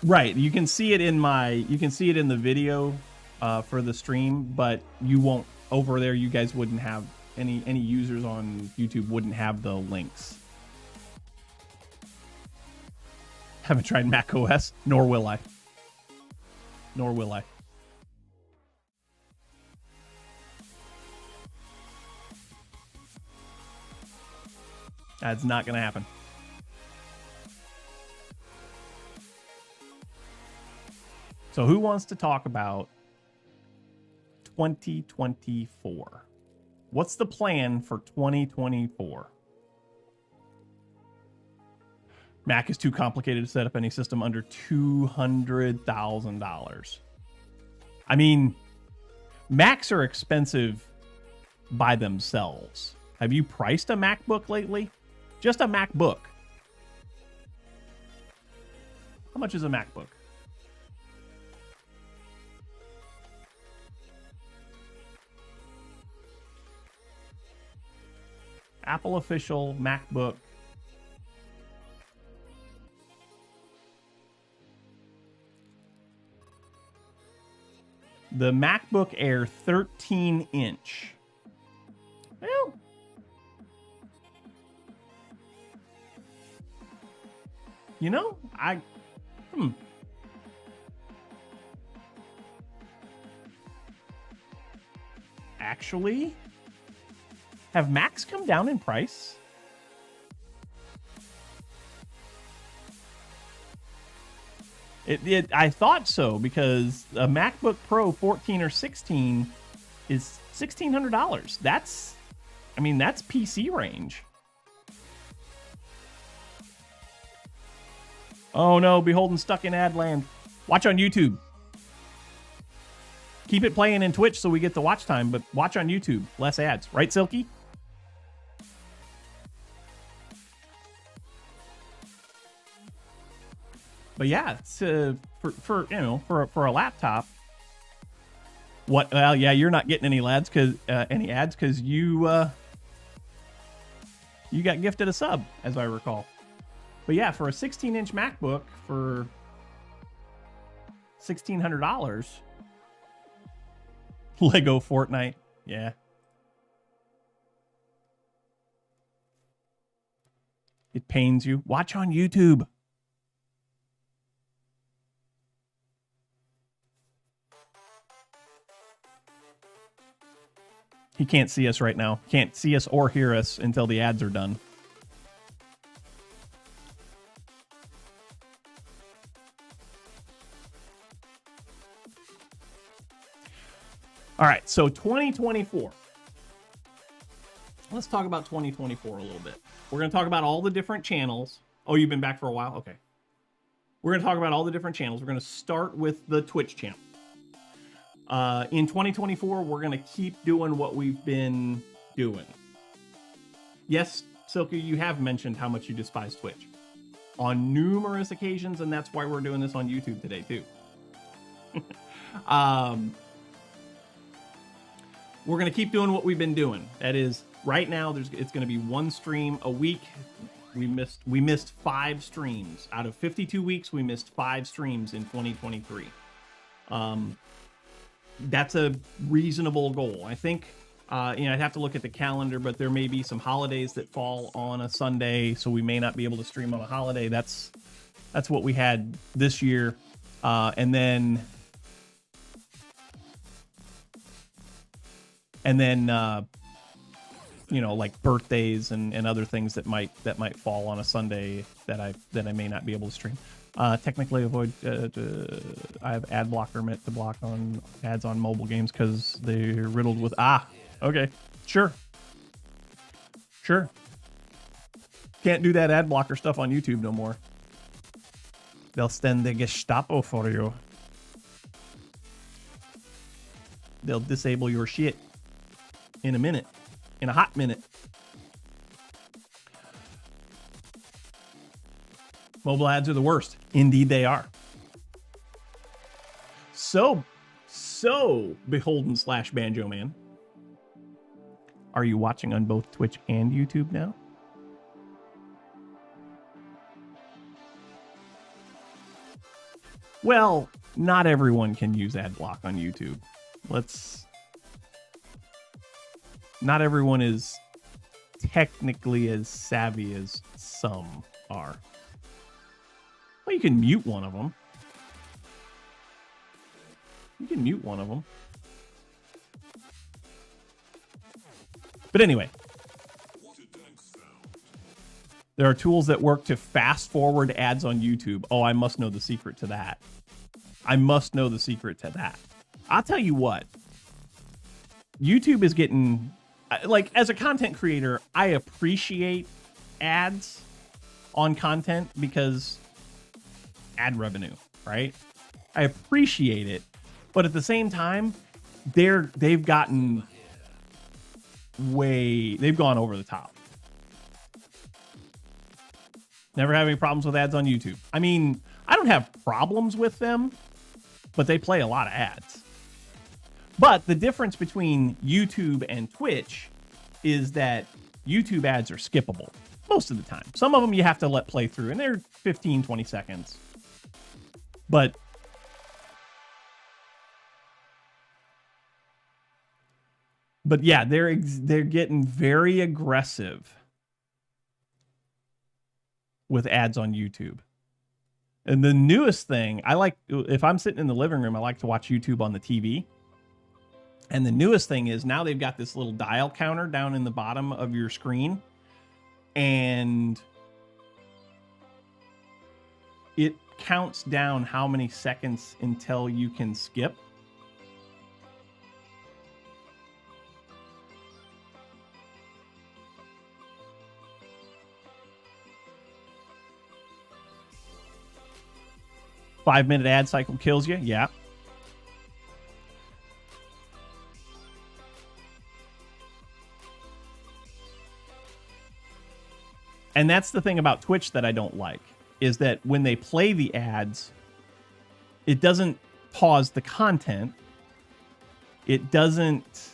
Right, you can see it in the video for the stream, but you won't over there. You guys wouldn't have any users on YouTube wouldn't have the links. Haven't tried Mac OS, nor will I. Nor will I. That's not going to happen. So who wants to talk about 2024? What's the plan for 2024? Mac is too complicated to set up any system under $200,000. I mean, Macs are expensive by themselves. Have you priced a MacBook lately? Just a MacBook. How much is a MacBook? Apple official MacBook. The MacBook Air 13-inch. Well, you know, Actually, have Macs come down in price? I thought so, because a MacBook Pro 14 or 16 is $1,600. That's PC range. Oh no, Beholden stuck in ad land. Watch on YouTube. Keep it playing in Twitch so we get the watch time, but watch on YouTube. Less ads. Right, Silky? But yeah, it's for a laptop. What? Well, yeah, you're not getting any ads because you got gifted a sub, as I recall. But yeah, for a 16-inch MacBook for $1,600, Lego Fortnite, yeah. It pains you. Watch on YouTube. He can't see us right now. Can't see us or hear us until the ads are done. All right, so 2024. Let's talk about 2024 a little bit. We're going to talk about all the different channels. Oh, you've been back for a while? Okay. We're going to talk about all the different channels. We're going to start with the Twitch channel. In 2024, we're going to keep doing what we've been doing. Yes, Silky, you have mentioned how much you despise Twitch on numerous occasions, and that's why we're doing this on YouTube today, too. We're going to keep doing what we've been doing. That is, right now, it's going to be one stream a week. We missed 5 streams. Out of 52 weeks, we missed 5 streams in 2023. That's a reasonable goal. I think, I'd have to look at the calendar, but there may be some holidays that fall on a Sunday, so we may not be able to stream on a holiday. That's what we had this year. And then you know, like birthdays and other things that might fall on a Sunday that I may not be able to stream. Technically avoid. I have ad blocker meant to block on ads on mobile games because they're riddled with. Okay, sure. Can't do that ad blocker stuff on YouTube no more. They'll send the Gestapo for you. They'll disable your shit in a minute, in a hot minute. Mobile ads are the worst. Indeed, they are. So beholden / Banjo Man. Are you watching on both Twitch and YouTube now? Well, not everyone can use ad block on YouTube. Not everyone is technically as savvy as some are. Well, you can mute one of them. But anyway, there are tools that work to fast forward ads on YouTube. Oh, I must know the secret to that. I'll tell you what. YouTube is getting, like, as a content creator, I appreciate ads on content because ad revenue, right? I appreciate it, but at the same time, they've gone over the top. Never have any problems with ads on YouTube. I mean, I don't have problems with them, but they play a lot of ads. But the difference between YouTube and Twitch is that YouTube ads are skippable most of the time. Some of them you have to let play through, and they're 15, 20 seconds. But yeah, they're getting very aggressive with ads on YouTube. And the newest thing, if I'm sitting in the living room, I like to watch YouTube on the TV. And the newest thing is now they've got this little dial counter down in the bottom of your screen. And it counts down how many seconds until you can skip. Five-minute ad cycle kills you. Yeah. And that's the thing about Twitch that I don't like, is that when they play the ads, it doesn't pause the content. It doesn't...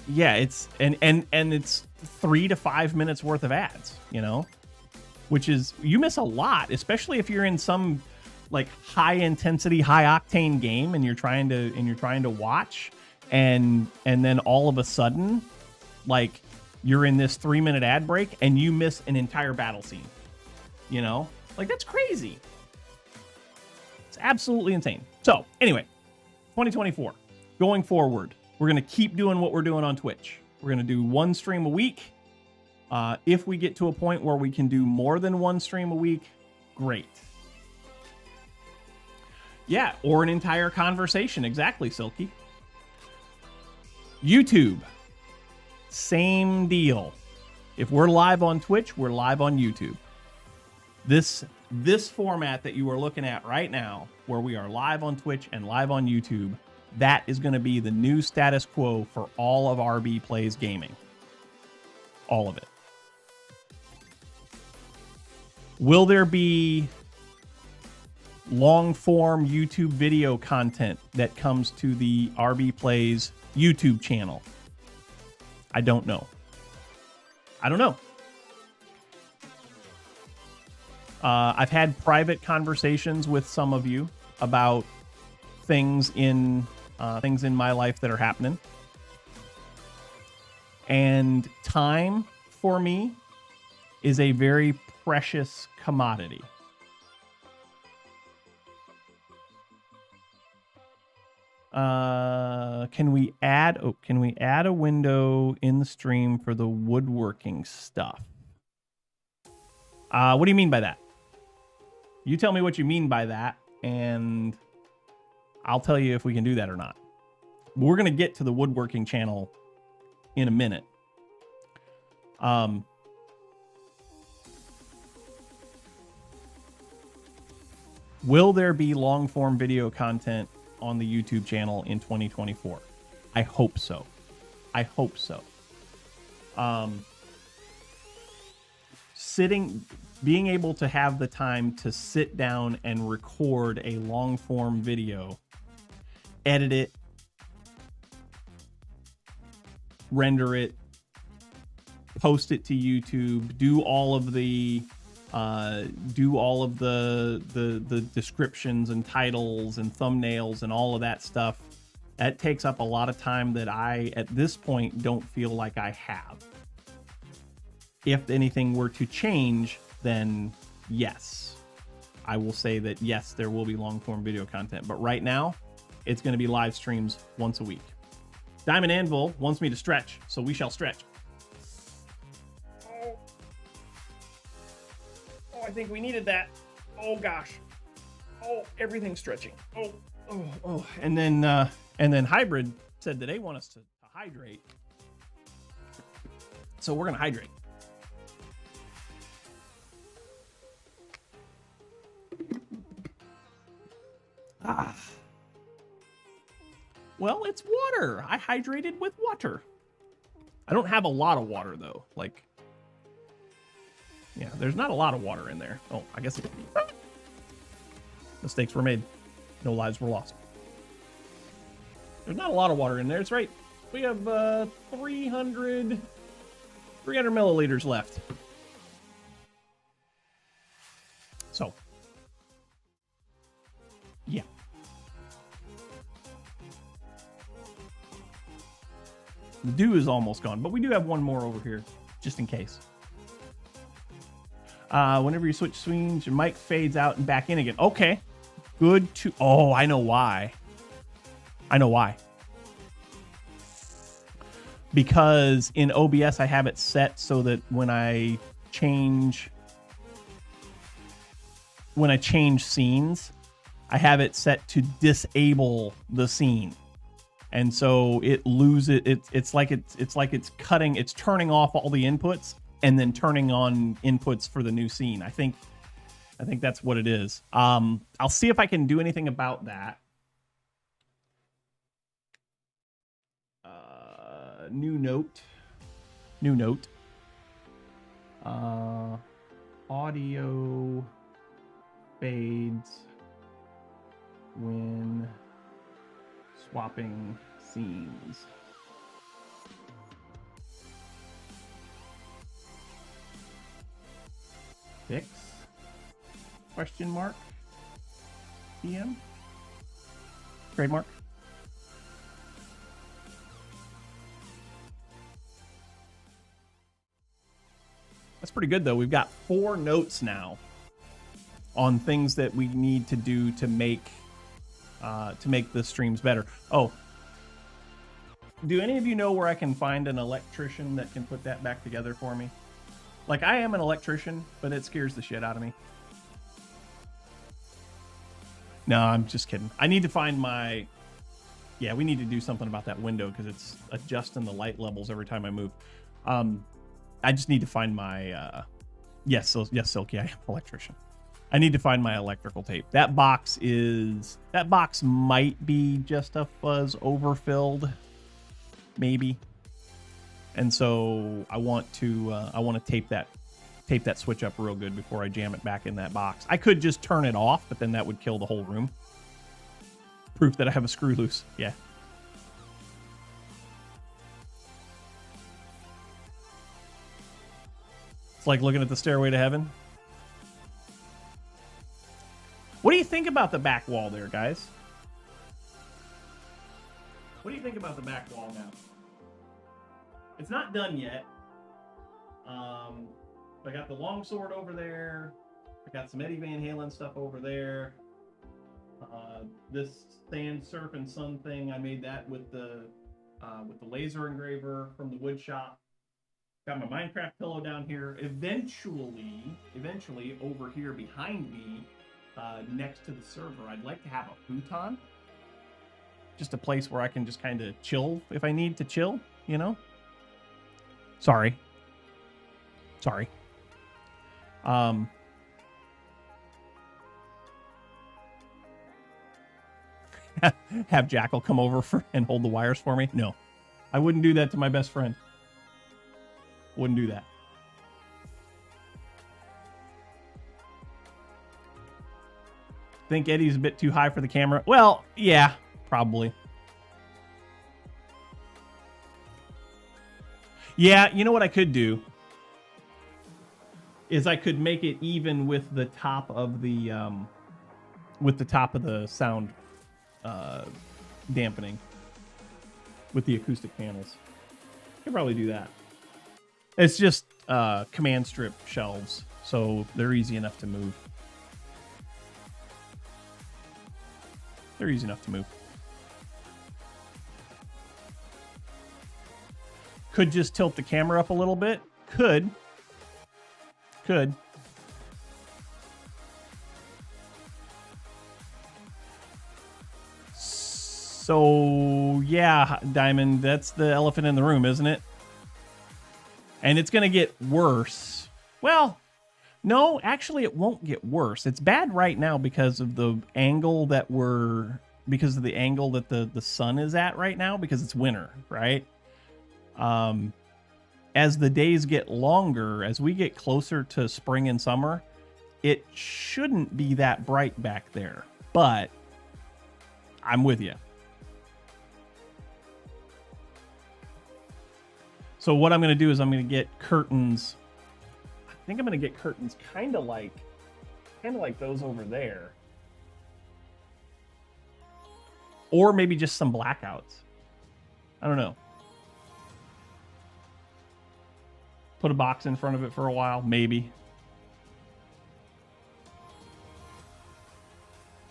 Yeah, it's and it's 3 to 5 minutes worth of ads, you know, which is, you miss a lot, especially if you're in some like high intensity, high octane game and you're trying to watch, and then all of a sudden, like, you're in this 3-minute ad break and you miss an entire battle scene, you know, like, that's crazy. It's absolutely insane. So anyway, 2024 going forward, we're going to keep doing what we're doing on Twitch. We're going to do one stream a week. If we get to a point where we can do more than one stream a week, great. Yeah, or an entire conversation. Exactly, Silky. YouTube, same deal. If we're live on Twitch, we're live on YouTube. This format that you are looking at right now, where we are live on Twitch and live on YouTube, that is going to be the new status quo for all of rbPlays gaming. All of it. Will there be long-form YouTube video content that comes to the rbPlays YouTube channel? I don't know. I've had private conversations with some of you about things in my life that are happening. And time for me is a very precious commodity. Can we add a window in the stream for the woodworking stuff? What do you mean by that? You tell me what you mean by that, and I'll tell you if we can do that or not. We're going to get to the woodworking channel in a minute. Will there be long-form video content on the YouTube channel in 2024? I hope so. I hope so. Being able to have the time to sit down and record a long-form video, edit it, render it, post it to YouTube, do all of the descriptions and titles and thumbnails and all of that stuff. That takes up a lot of time that I, at this point, don't feel like I have. If anything were to change, then yes, I will say that yes, there will be long-form video content. But right now, it's going to be live streams once a week. Diamond Anvil wants me to stretch, so we shall stretch. Oh, I think we needed that. Oh gosh. Oh, everything's stretching. Oh. And then Hybrid said that they want us to hydrate. So we're gonna hydrate. Well, it's water. I hydrated with water. I don't have a lot of water though. Like, yeah, there's not a lot of water in there. Oh, I guess mistakes were made. No lives were lost. There's not a lot of water in there. It's right. We have 300 milliliters left. So, yeah. The dew is almost gone, but we do have one more over here, just in case. Whenever you switch screens, your mic fades out and back in again. Okay. Good to... Oh, I know why. I know why. Because in OBS, I have it set so that when I change scenes, I have it set to disable the scene. And so it loses it's like it's turning off all the inputs and then turning on inputs for the new scene. I think that's what it is. I'll see if I can do anything about that. New note. Audio fades when swapping scenes. Fix? Question mark? PM? Trademark? That's pretty good though. We've got 4 notes now on things that we need to do to make the streams better. Oh, do any of you know where I can find an electrician that can put that back together for me? Like, I am an electrician, but it scares the shit out of me. No, I'm just kidding. I need to find my... Yeah, we need to do something about that window because it's adjusting the light levels every time I move. I just need to find my... Yes, Silky, I am an electrician. I need to find my electrical tape. That box might be just a fuzz overfilled, maybe. And so I want to tape that switch up real good before I jam it back in that box. I could just turn it off, but then that would kill the whole room. Proof that I have a screw loose. Yeah. It's like looking at the stairway to heaven. What do you think about the back wall there, guys? What do you think about the back wall now? It's not done yet. I got the longsword over there. I got some Eddie Van Halen stuff over there. This sand surf and sun thing, I made that with the laser engraver from the wood shop. Got my Minecraft pillow down here. Eventually over here behind me, next to the server, I'd like to have a futon. Just a place where I can just kind of chill if I need to chill, you know? Sorry. Have Jackal come over and hold the wires for me? No. I wouldn't do that to my best friend. Wouldn't do that. Think Eddie's a bit too high for the camera? Well, yeah, probably. Yeah, you know what I could do? Is I could make it even with the top of the sound dampening with the acoustic panels. I could probably do that. It's just command strip shelves, so they're easy enough to move. They're easy enough to move. Could just tilt the camera up a little bit. Could. So, yeah, Diamond, that's the elephant in the room, isn't it? And it's going to get worse. Well, no, actually it won't get worse. It's bad right now because of the angle that the sun is at right now, because it's winter, right? As the days get longer, as we get closer to spring and summer, it shouldn't be that bright back there. But I'm with you. So what I'm going to do is I'm going to get curtains. I think I'm going to get curtains kind of like those over there. Or maybe just some blackouts. I don't know. Put a box in front of it for a while, maybe.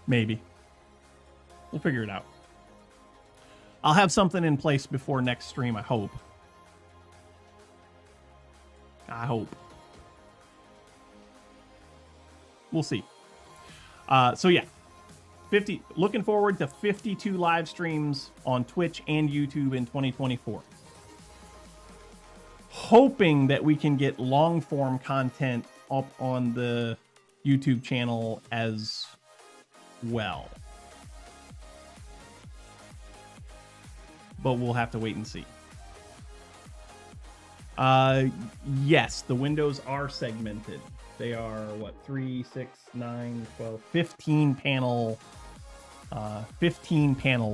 Maybe. We'll figure it out. I'll have something in place before next stream, I hope. I hope. We'll see. So yeah, looking forward to 52 live streams on Twitch and YouTube in 2024. Hoping that we can get long form content up on the YouTube channel as well. But we'll have to wait and see. Yes, the windows are segmented. They are, what, 3, 6, 9, 12, 15 panel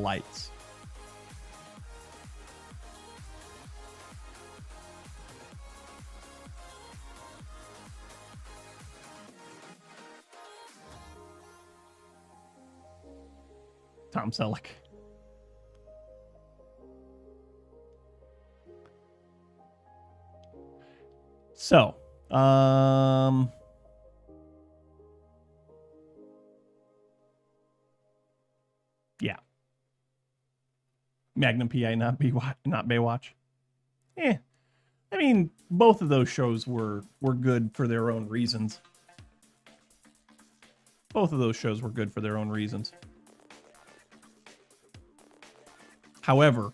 lights. Tom Selleck. So, yeah. Magnum PI, not Baywatch. I mean, both of those shows were good for their own reasons. Both of those shows were good for their own reasons. However,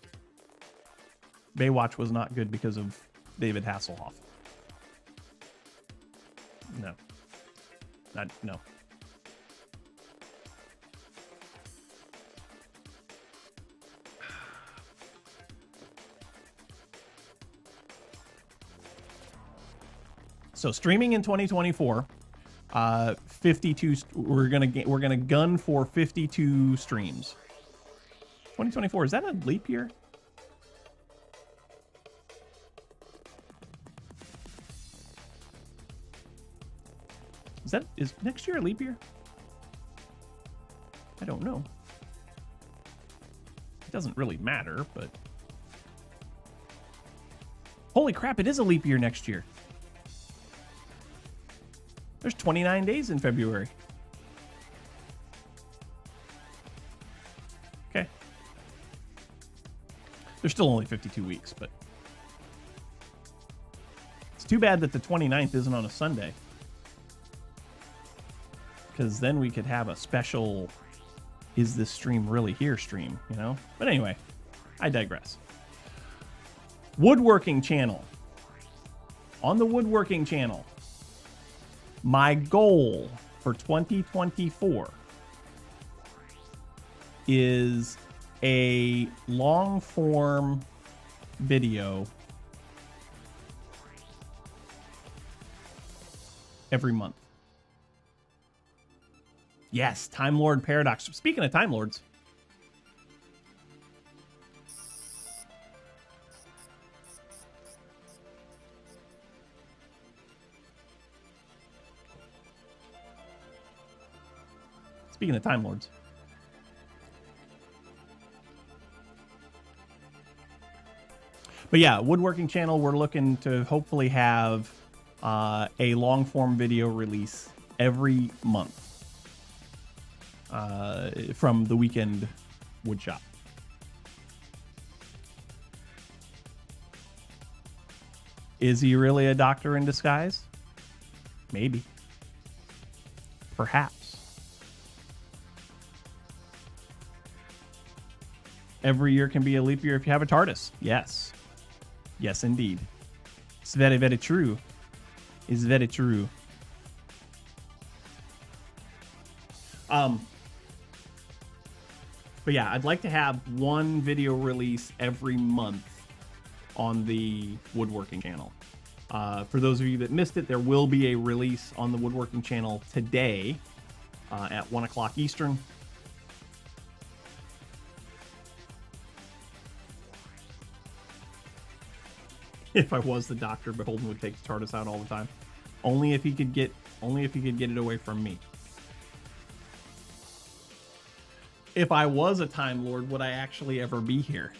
Baywatch was not good because of David Hasselhoff. No. No. So streaming in 2024, 52. We're gonna gun for 52 streams. 2024, is that a leap year? Is next year a leap year? I don't know. It doesn't really matter, but holy crap, it is a leap year next year. There's 29 days in February. They're still only 52 weeks, but it's too bad that the 29th isn't on a Sunday, because then we could have a special "Is this stream really here?" stream, you know? But anyway, I digress. Woodworking channel. On the woodworking channel, my goal for 2024 is a long form video every month. Yes, Time Lord Paradox. Speaking of Time Lords, But yeah, woodworking channel, we're looking to hopefully have a long form video release every month from the Weekend Woodshop. Is he really a doctor in disguise? Maybe. Perhaps. Every year can be a leap year if you have a TARDIS. Yes. Yes, indeed. It's very, very true. It's very true. But yeah, I'd like to have one video release every month on the woodworking channel. For those of you that missed it, there will be a release on the woodworking channel today at 1 o'clock Eastern. If I was the Doctor, Beholden would take the TARDIS out all the time. Only if he could get it away from me. If I was a Time Lord, would I actually ever be here?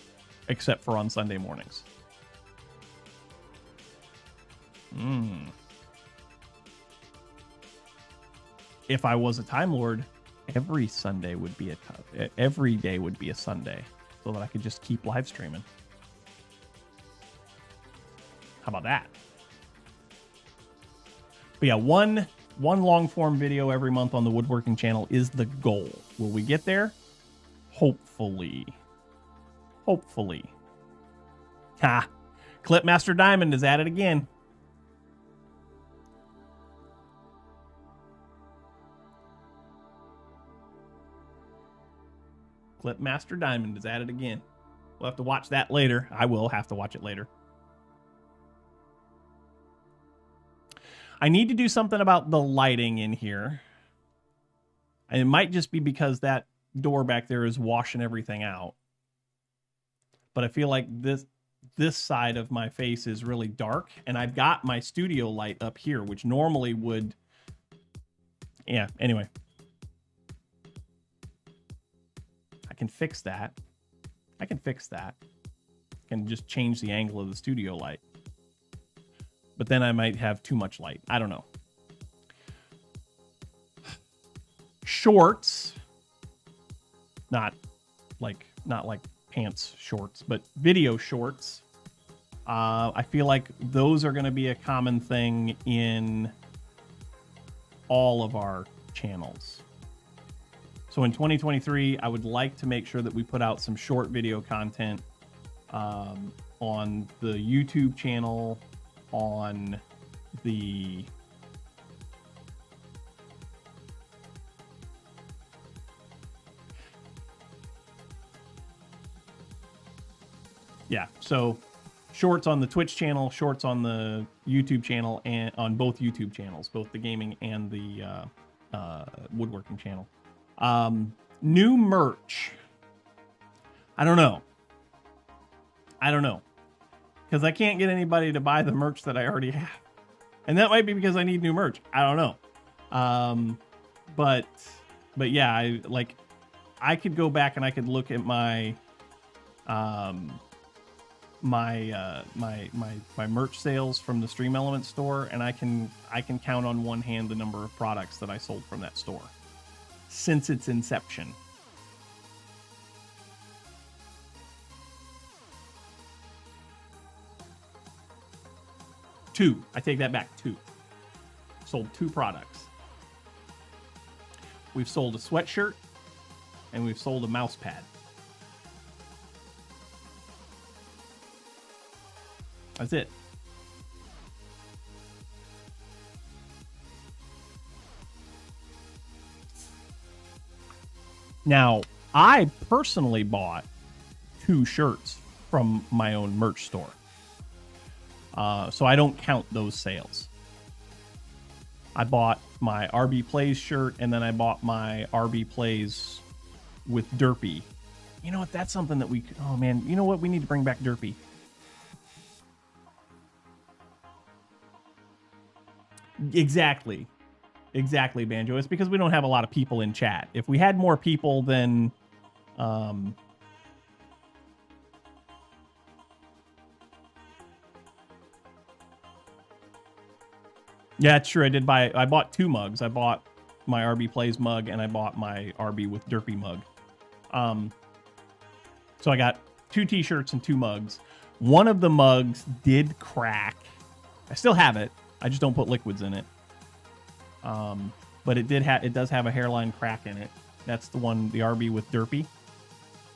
Except for on Sunday mornings. If I was a Time Lord, every Sunday would be every day would be a Sunday, so that I could just keep live streaming. How about that? But yeah, one long form video every month on the woodworking channel is the goal. Will we get there? Hopefully. Hopefully. Ha! Clipmaster Diamond is at it again. Clipmaster Diamond is at it again. We'll have to watch that later. I will have to watch it later. I need to do something about the lighting in here. And it might just be because that door back there is washing everything out. But I feel like this side of my face is really dark. And I've got my studio light up here, which normally would... Yeah, anyway. I can fix that. I can just change the angle of the studio light. But then I might have too much light. I don't know. Shorts. Not like pants shorts, but video shorts. I feel like those are going to be a common thing in all of our channels. So in 2023, I would like to make sure that we put out some short video content on the YouTube channel, on the so shorts on the Twitch channel, shorts on the YouTube channel, and on both YouTube channels, both the gaming and the woodworking channel. New merch. I don't know. Because I can't get anybody to buy the merch that I already have. And that might be because I need new merch. I don't know. But yeah, I could go back and I could look at my my merch sales from the Stream Element store, and I can count on one hand the number of products that I sold from that store since its inception. 2. I take that back. 2. Sold 2 products. We've sold a sweatshirt, and we've sold a mouse pad. That's it. Now, I personally bought 2 shirts from my own merch store. So I don't count those sales. I bought my rbPlays shirt, and then I bought my rbPlays with Derpy. You know what? That's something that we... Oh, man. You know what? We need to bring back Derpy. Exactly. Exactly, Banjo. It's because we don't have a lot of people in chat. If we had more people, then... Yeah, it's true. I bought 2 mugs. I bought my rbPlays mug, and I bought my RB with Derpy mug. So I got 2 t-shirts and 2 mugs. One of the mugs did crack. I still have it. I just don't put liquids in it. But it does have a hairline crack in it. That's the one, the RB with Derpy.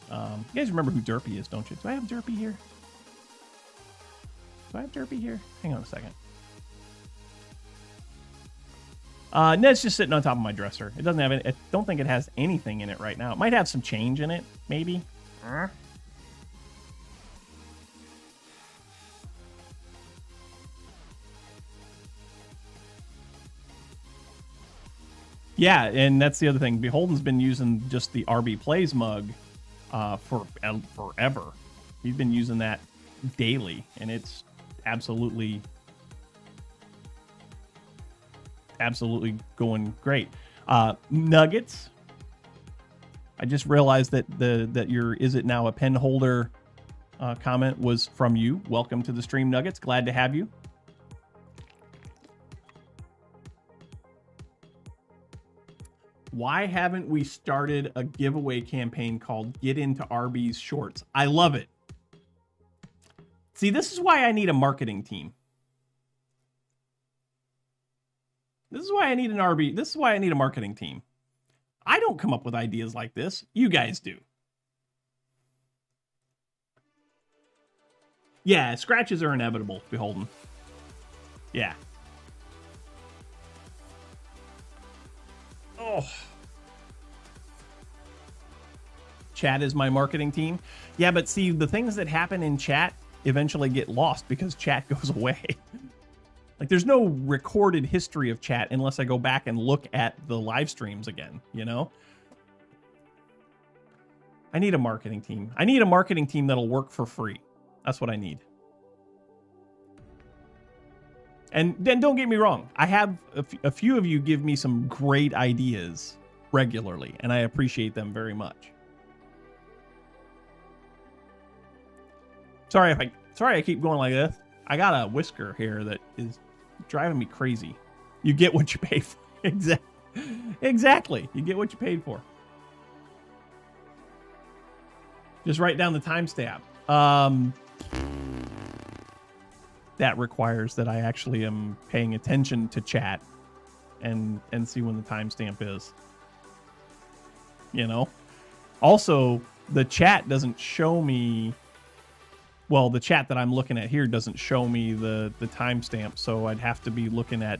You guys remember who Derpy is, don't you? Do I have Derpy here? Do I have Derpy here? Hang on a second. No, it's just sitting on top of my dresser. It doesn't have it. I don't think it has anything in it right now. It might have some change in it, maybe. Yeah, and that's the other thing. Beholden's been using just the rbPlays mug for forever. He's been using that daily, and it's absolutely going great. Nuggets. I just realized that your "is it now a pen holder" comment was from you. Welcome to the stream, Nuggets. Glad to have you. Why haven't we started a giveaway campaign called Get Into Arby's Shorts? I love it. See, this is why I need a marketing team. This is why I need an RB. This is why I need a marketing team. I don't come up with ideas like this. You guys do. Yeah, scratches are inevitable, Beholden. Yeah. Oh. Chat is my marketing team. Yeah, but see, the things that happen in chat eventually get lost because chat goes away. Like, there's no recorded history of chat unless I go back and look at the live streams again, you know? I need a marketing team. I need a marketing team that'll work for free. That's what I need. And then don't get me wrong. I have a few of you give me some great ideas regularly, and I appreciate them very much. Sorry I keep going like this. I got a whisker here that is driving me crazy. You get what you pay for. Exactly. You get what you paid for. Just write down the timestamp. That requires that I actually am paying attention to chat and see when the timestamp is. You know? Also, the chat doesn't show me... Well, the chat that I'm looking at here doesn't show me the timestamp, so I'd have to be looking at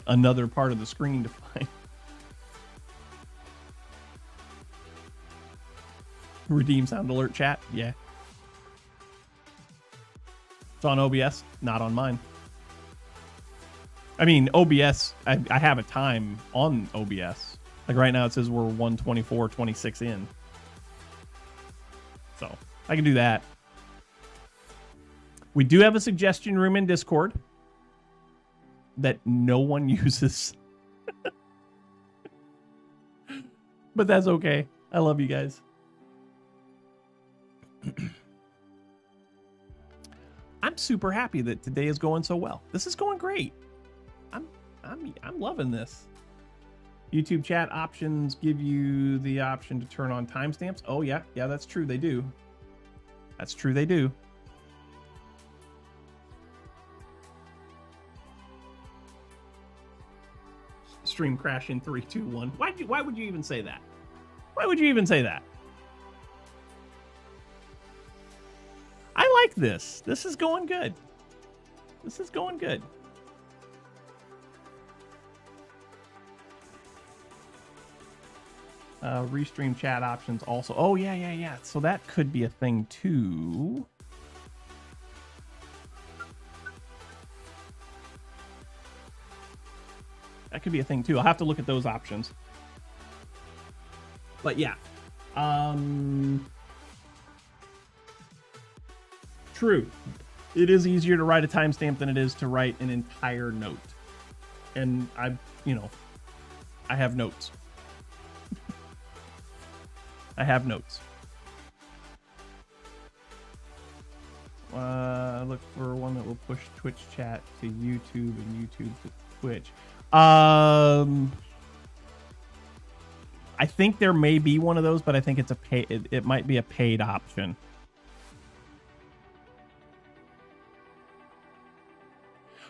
another part of the screen to find. Redeem sound alert chat? Yeah. It's on OBS, not on mine. I mean, OBS, I have a time on OBS. Like right now it says we're 1:24:26 in. So, I can do that. We do have a suggestion room in Discord that no one uses. But that's okay. I love you guys. I'm super happy that today is going so well. This is going great. I'm loving this. YouTube chat options give you the option to turn on timestamps. Oh yeah, that's true. They do. That's true. They do. Restream crash in 3, 2, 1. Why would you even say that? Why would you even say that? I like this. This is going good. This is going good. Restream chat options also. Oh, yeah. So that could be a thing too. That could be a thing too. I'll have to look at those options. But yeah. True. It is easier to write a timestamp than it is to write an entire note. And I have notes. I have notes. Look for one that will push Twitch chat to YouTube and YouTube to Twitch. I think there may be one of those, but I think it's a pay. It might be a paid option.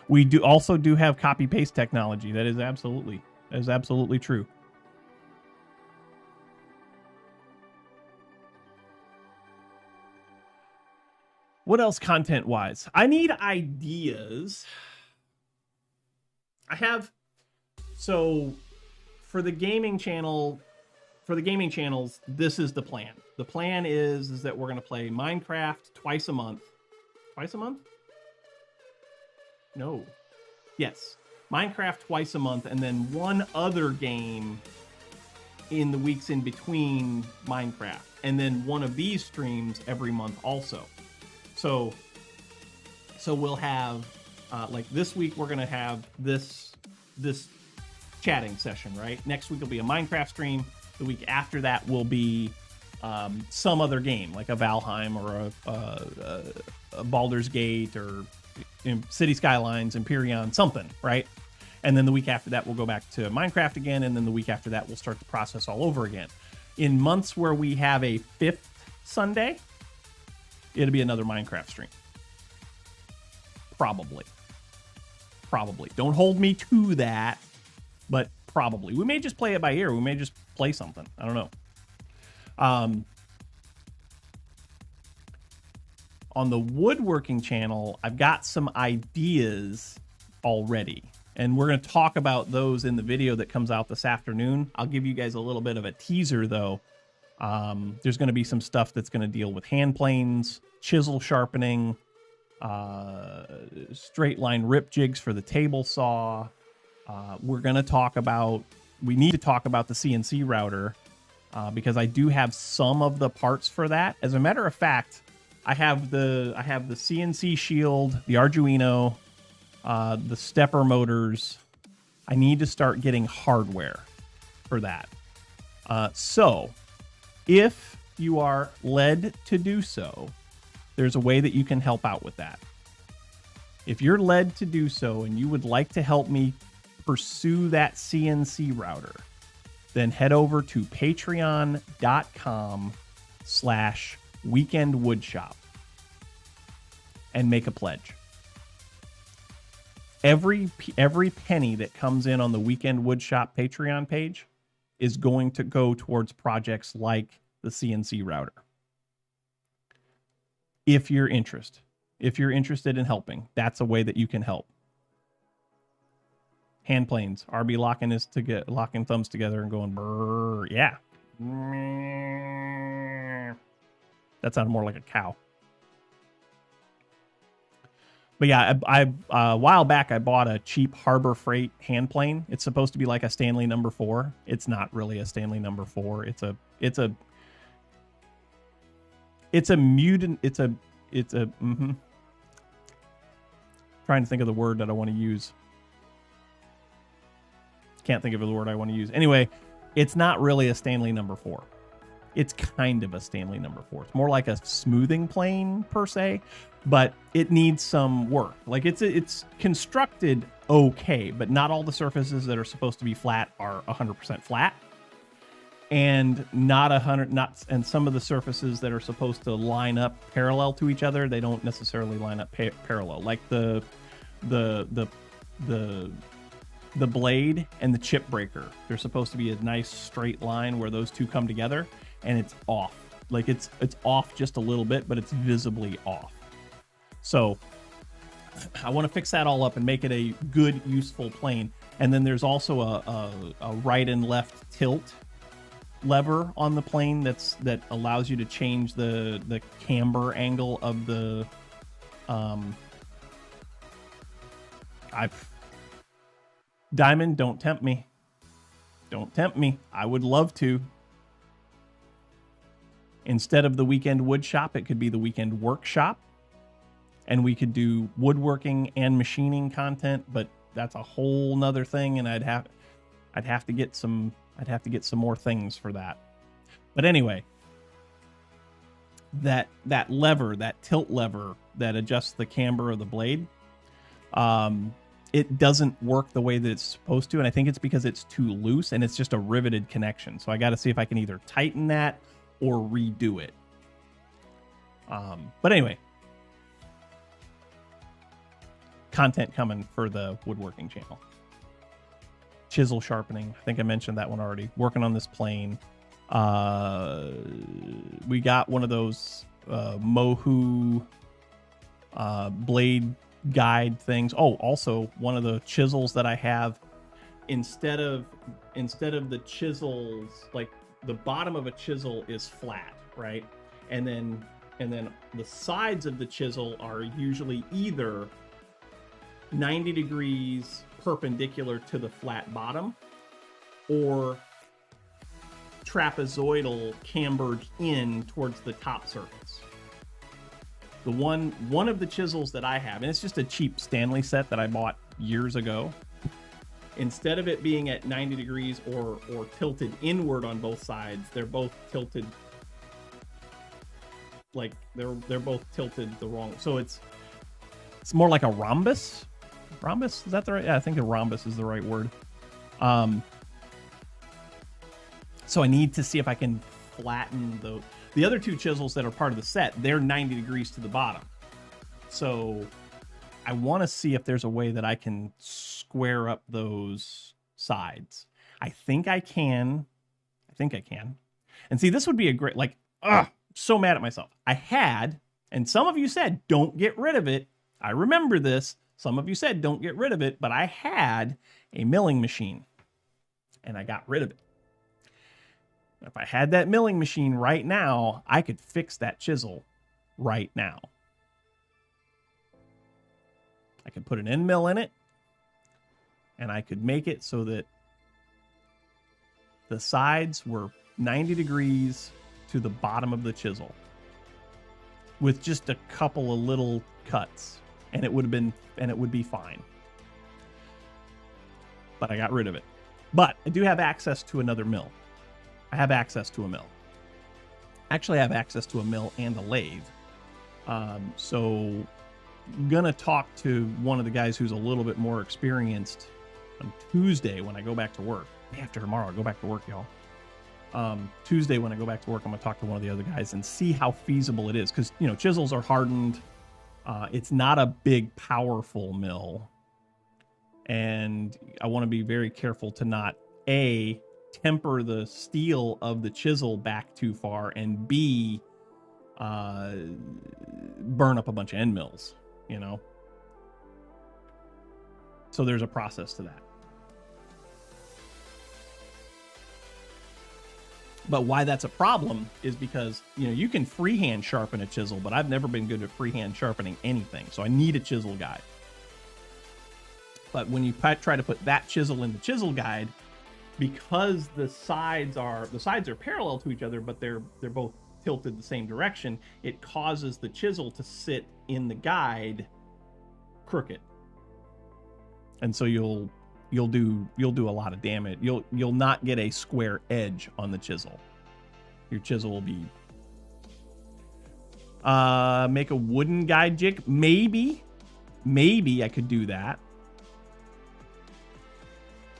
We also have copy paste technology. That is absolutely true. What else content wise? I need ideas. So for the gaming channels, this is the plan. The plan is that we're going to play Minecraft twice a month. Twice a month? No. Yes. Minecraft twice a month, and then one other game in the weeks in between Minecraft. And then one of these streams every month also. So we'll have, like this week, we're going to have this chatting session, right? Next week will be a Minecraft stream. The week after that will be some other game, like a Valheim or a Baldur's Gate or City Skylines, Empyrean, something, right? And then the week after that, we'll go back to Minecraft again. And then the week after that, we'll start the process all over again. In months where we have a 5th Sunday, it'll be another Minecraft stream. Probably. Don't hold me to that, but probably. We may just play it by ear. We may just play something. I don't know. On the woodworking channel, I've got some ideas already, and we're going to talk about those in the video that comes out this afternoon. I'll give you guys a little bit of a teaser, though. There's going to be some stuff that's going to deal with hand planes, chisel sharpening, straight line rip jigs for the table saw. We're going to talk about, we need to talk about the CNC router, because I do have some of the parts for that. As a matter of fact, I have the CNC shield, the Arduino, the stepper motors. I need to start getting hardware for that. So if you are led to do so, there's a way that you can help out with that. If you're led to do so and you would like to help me pursue that CNC router, then head over to patreon.com/weekendwoodshop and make a pledge. Every penny that comes in on the Weekend Woodshop Patreon page is going to go towards projects like the CNC router. If you're interested in helping, that's a way that you can help. Hand planes, RB locking thumbs together and going brrr, yeah. That sounded more like a cow. But yeah, a while back I bought a cheap Harbor Freight hand plane. It's supposed to be like a Stanley No. 4. It's not really a Stanley No. 4. It's a mutant. Trying to think of the word that I want to use. Can't think of the word I want to use. Anyway, it's not really a Stanley No. 4. It's kind of a Stanley No. 4. It's more like a smoothing plane per se, but it needs some work. Like it's constructed okay, but not all the surfaces that are supposed to be flat are 100% flat, and and some of the surfaces that are supposed to line up parallel to each other, they don't necessarily line up parallel. Like the the blade and the chip breaker. There's supposed to be a nice straight line where those two come together, and it's off. Like it's off just a little bit, but it's visibly off. So I want to fix that all up and make it a good, useful plane. And then there's also a right and left tilt lever on the plane that allows you to change the camber angle of the Diamond, don't tempt me. Don't tempt me. I would love to. Instead of the weekend wood shop, it could be the weekend workshop. And we could do woodworking and machining content, but that's a whole nother thing, and I'd have to get some more things for that. But anyway, that lever, that tilt lever that adjusts the camber of the blade, it doesn't work the way that it's supposed to, and I think it's because it's too loose and it's just a riveted connection. So I got to see if I can either tighten that or redo it. But anyway, content coming for the woodworking channel. Chisel sharpening, I think I mentioned that one already. Working on this plane. We got one of those Mohu blade guide things. Oh, also one of the chisels that I have, instead of the chisels, like the bottom of a chisel is flat, right? And then the sides of the chisel are usually either 90 degrees perpendicular to the flat bottom or trapezoidal cambered in towards the top surface. The one of the chisels that I have, and it's just a cheap Stanley set that I bought years ago, instead of it being at 90 degrees or tilted inward on both sides, they're both tilted, like they're both tilted the wrong. So it's more like a rhombus. Rhombus, is that the right? Yeah, I think a rhombus is the right word. So I need to see if I can flatten the other two chisels that are part of the set. They're 90 degrees to the bottom. So I want to see if there's a way that I can square up those sides. I think I can. And see, this would be a great, like, so mad at myself. I had, and some of you said, don't get rid of it. I remember this. Some of you said, don't get rid of it, but I had a milling machine and I got rid of it. If I had that milling machine right now, I could fix that chisel right now. I could put an end mill in it, and I could make it so that the sides were 90 degrees to the bottom of the chisel with just a couple of little cuts, and it would be fine. But I got rid of it. But I do have access to another mill. I have access to a mill. Actually, I have access to a mill and a lathe. So I'm gonna talk to one of the guys who's a little bit more experienced on Tuesday when I go back to work. Day after tomorrow, I go back to work, y'all. Tuesday when I go back to work, I'm gonna talk to one of the other guys and see how feasible it is. Because, you know, chisels are hardened. It's not a big, powerful mill. And I want to be very careful to not, A, temper the steel of the chisel back too far, and B, burn up a bunch of end mills, you know? So there's a process to that. But why that's a problem is because, you know, you can freehand sharpen a chisel, but I've never been good at freehand sharpening anything. So I need a chisel guide. But when you try to put that chisel in the chisel guide, because the sides are parallel to each other, but they're both tilted the same direction, it causes the chisel to sit in the guide crooked. And so you'll do a lot of damage. You'll not get a square edge on the chisel. Your chisel will be make a wooden guide jig. Maybe I could do that.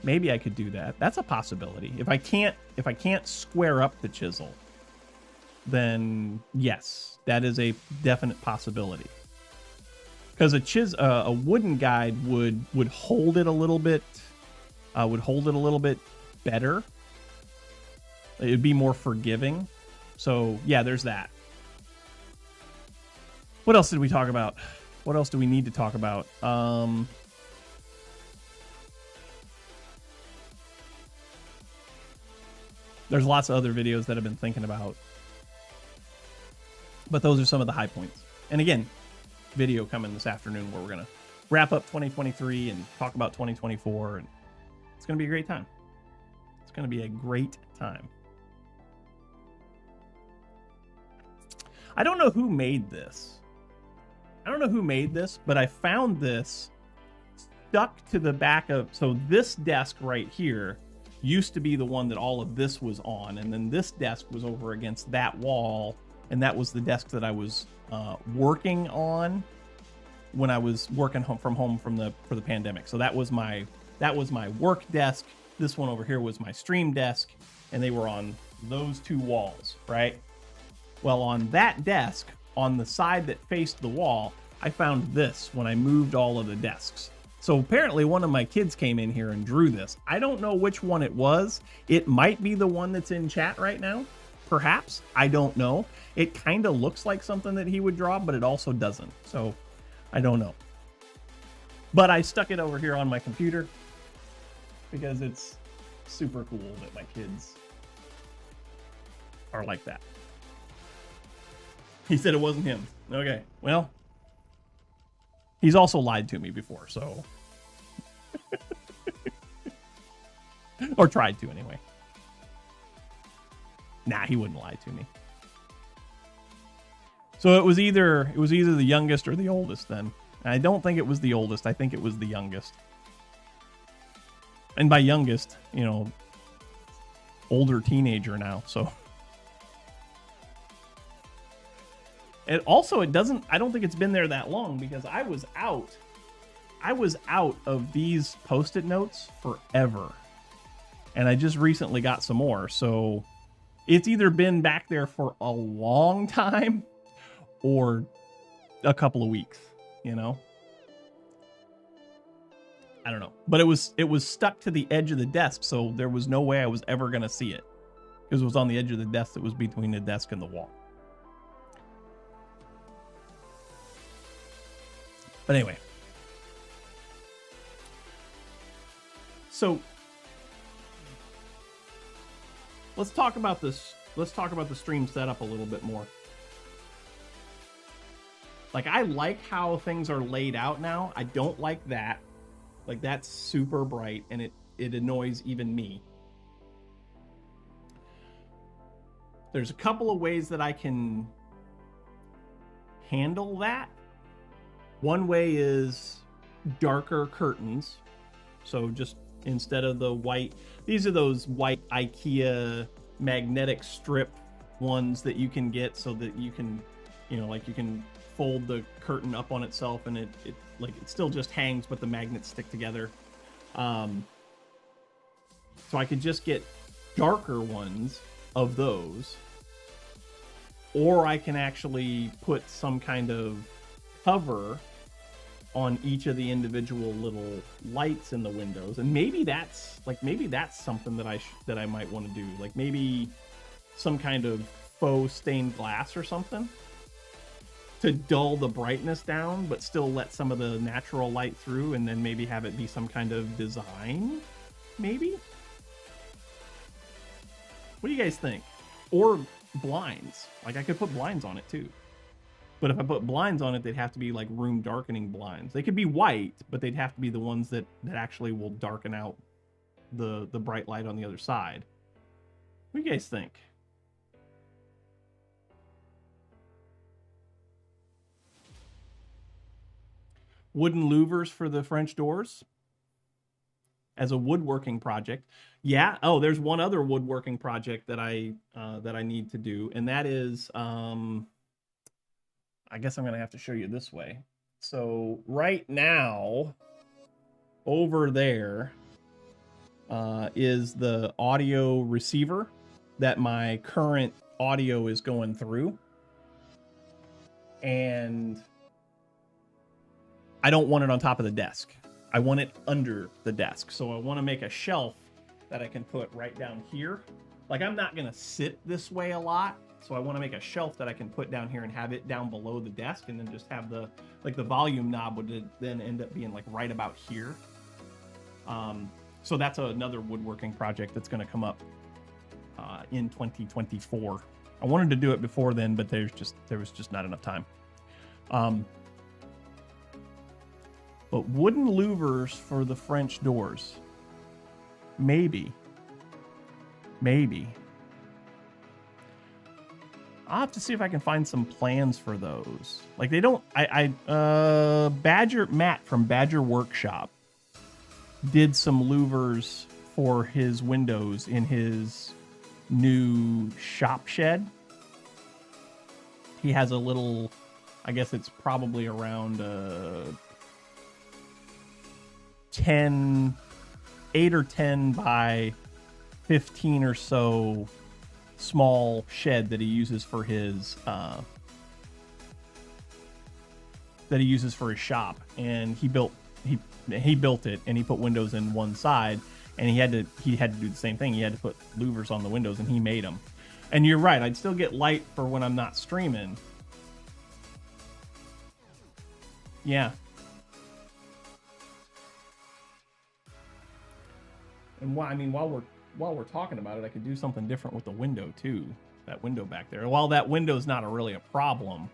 Maybe I could do that. That's a possibility. If I can't square up the chisel, then yes, that is a definite possibility. Because a wooden guide would hold it a little bit would hold it a little bit better. It would be more forgiving. So yeah, there's that. What else did we talk about? What else do we need to talk about? There's lots of other videos that I've been thinking about, but those are some of the high points. And again, video coming this afternoon where we're going to wrap up 2023 and talk about 2024, and it's going to be a great time. It's going to be a great time. I don't know who made this. But I found this stuck to the back of, so this desk right here used to be the one that all of this was on, and then this desk was over against that wall, and that was the desk that I was working on when I was working from home for the pandemic. So that was my work desk. This one over here was my stream desk, and they were on those two walls, right? Well, on that desk, on the side that faced the wall, I found this when I moved all of the desks. So apparently one of my kids came in here and drew this. I don't know which one it was. It might be the one that's in chat right now. Perhaps. I don't know. It kind of looks like something that he would draw, but it also doesn't. So I don't know. But I stuck it over here on my computer because it's super cool that my kids are like that. He said it wasn't him. Okay, well, he's also lied to me before, so. Or tried to, anyway. Nah, he wouldn't lie to me. So it was either the youngest or the oldest then. And I don't think it was the oldest. I think it was the youngest. And by youngest, you know, older teenager now, so. And also, I don't think it's been there that long because I was out of these Post-it notes forever. And I just recently got some more. So it's either been back there for a long time or a couple of weeks, you know? I don't know. But it was stuck to the edge of the desk, so there was no way I was ever going to see it. Because it was on the edge of the desk that was between the desk and the wall. But anyway, so let's talk about this. Let's talk about the stream setup a little bit more. Like, I like how things are laid out now. I don't like that. Like, that's super bright and it annoys even me. There's a couple of ways that I can handle that. One way is darker curtains. So just instead of the white, these are those white IKEA magnetic strip ones that you can get so that you can, you know, like you can fold the curtain up on itself and it still just hangs, but the magnets stick together. So I could just get darker ones of those, or I can actually put some kind of cover on each of the individual little lights in the windows, and maybe that's something that I might want to do. Like maybe some kind of faux stained glass or something to dull the brightness down, but still let some of the natural light through, and then maybe have it be some kind of design. Maybe. What do you guys think? Or blinds. Like I could put blinds on it too. But if I put blinds on it, they'd have to be like room darkening blinds. They could be white, but they'd have to be the ones that actually will darken out the bright light on the other side. What do you guys think? Wooden louvers for the French doors as a woodworking project. Yeah. Oh, there's one other woodworking project that I need to do, and that is I guess I'm going to have to show you this way. So right now, over there is the audio receiver that my current audio is going through. And I don't want it on top of the desk. I want it under the desk. So I want to make a shelf that I can put right down here. Like, I'm not going to sit this way a lot. So I want to make a shelf that I can put down here and have it down below the desk, and then just have the, like, the volume knob would then end up being like right about here. So that's another woodworking project that's going to come up in 2024. I wanted to do it before then, but there was just not enough time. But wooden louvers for the French doors. Maybe. I'll have to see if I can find some plans for those. Like, they don't... Matt from Badger Workshop did some louvers for his windows in his new shop shed. He has a little... I guess it's probably around 8 or 10 by 15 or so small shed that he uses for his shop, and he built it, and he put windows in one side, and he had to do the same thing. He had to put louvers on the windows, and he made them. And you're right, I'd still get light for when I'm not streaming. Yeah. And while we're talking about it, I could do something different with the window too. That window back there. While that window's not really a problem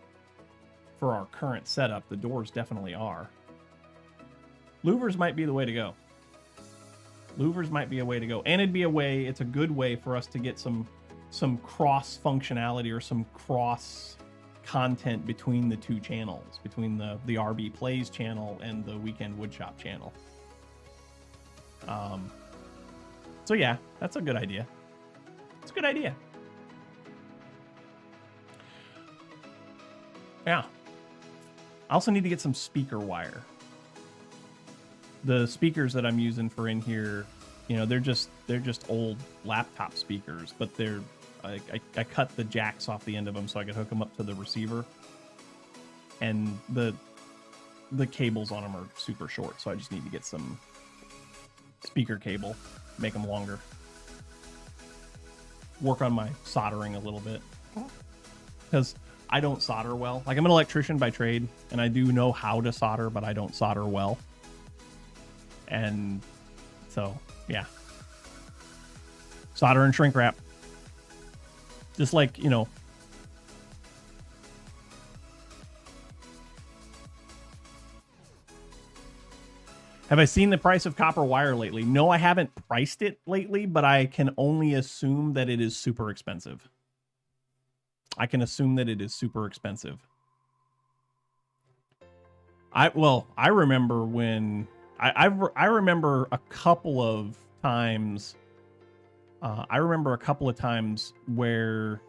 for our current setup, the doors definitely are. Louvers might be the way to go. Louvers might be a way to go. And it's a good way for us to get some cross functionality or some cross content between the two channels, between the rbPlays channel and the Weekend Woodshop channel. So yeah, that's a good idea. It's a good idea. Yeah. I also need to get some speaker wire. The speakers that I'm using for in here, they're just old laptop speakers, but I cut the jacks off the end of them so I could hook them up to the receiver. And the cables on them are super short, so I just need to get some speaker cable, make them longer. Work on my soldering a little bit. Because I don't solder well. Like, I'm an electrician by trade, and I do know how to solder, but I don't solder well. And so, yeah. Solder and shrink wrap. Just like, Have I seen the price of copper wire lately? No, I haven't priced it lately, but I can only assume that it is super expensive. I remember when I remember a couple of times. Where,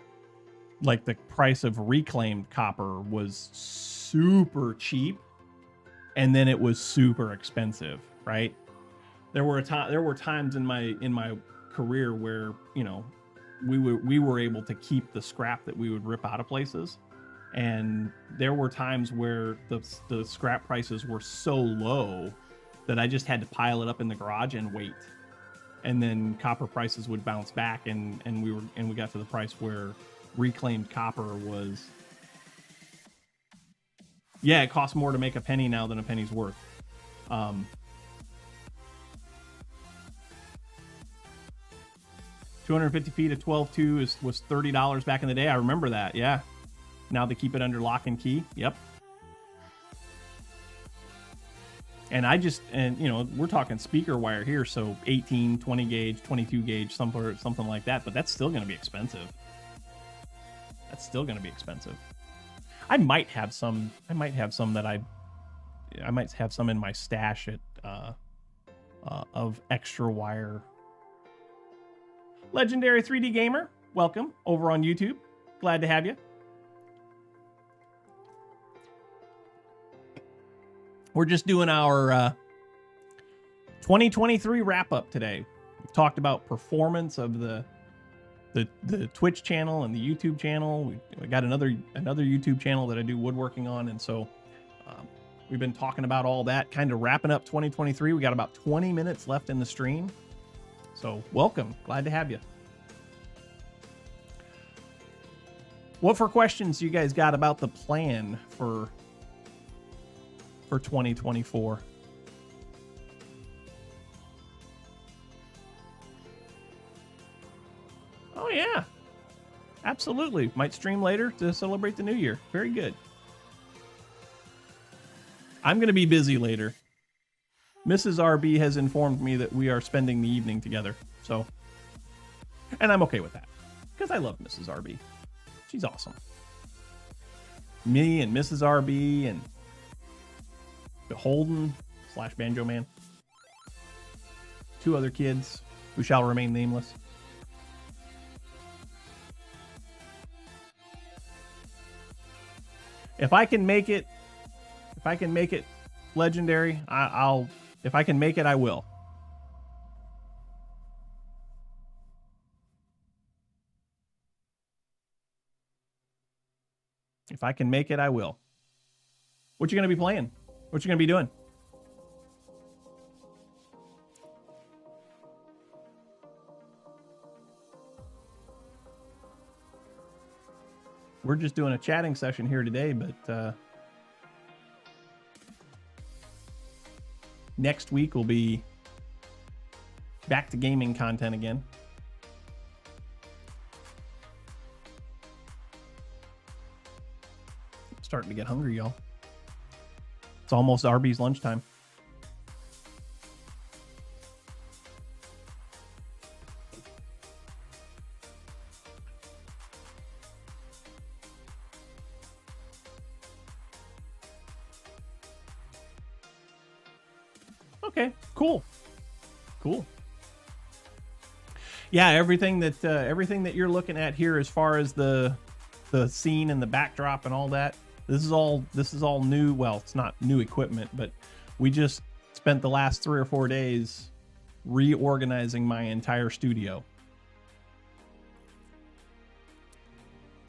like, the price of reclaimed copper was super cheap, and then it was super expensive, right? There were times in my career where, we were able to keep the scrap that we would rip out of places, and there were times where the scrap prices were so low that I just had to pile it up in the garage and wait. And then copper prices would bounce back, and we got to the price where reclaimed copper was. Yeah, it costs more to make a penny now than a penny's worth. 250 feet at 12.2 was $30 back in the day. I remember that. Yeah. Now they keep it under lock and key. Yep. And we're talking speaker wire here, so 18, 20 gauge, 22 gauge, something like that. But that's still going to be expensive. I might have some in my stash of extra wire. Legendary 3D Gamer, welcome over on YouTube. Glad to have you. We're just doing our 2023 wrap up today. We've talked about performance of the Twitch channel and the YouTube channel. We got another YouTube channel that I do woodworking on, and so We've been talking about all that, kind of wrapping up 2023. We got about 20 minutes left in the stream. So welcome. Glad to have you. What for questions you guys got about the plan for 2024? Oh yeah. Absolutely. Might stream later to celebrate the new year. Very good. I'm going to be busy later. Mrs. RB has informed me that we are spending the evening together. So, and I'm okay with that because I love Mrs. RB. She's awesome. Me and Mrs. RB and Beholden / Banjo Man. 2 other kids who shall remain nameless. If I can make it legendary, I'll. If I can make it, I will. If I can make it, I will. What you gonna be playing? What you gonna be doing? We're just doing a chatting session here today, but next week will be back to gaming content again. Starting to get hungry, y'all. It's almost Arby's lunchtime. Okay, cool. Yeah, everything that you're looking at here, as far as the scene and the backdrop and all that, this is all new. Well, it's not new equipment, but we just spent the last 3 or 4 days reorganizing my entire studio.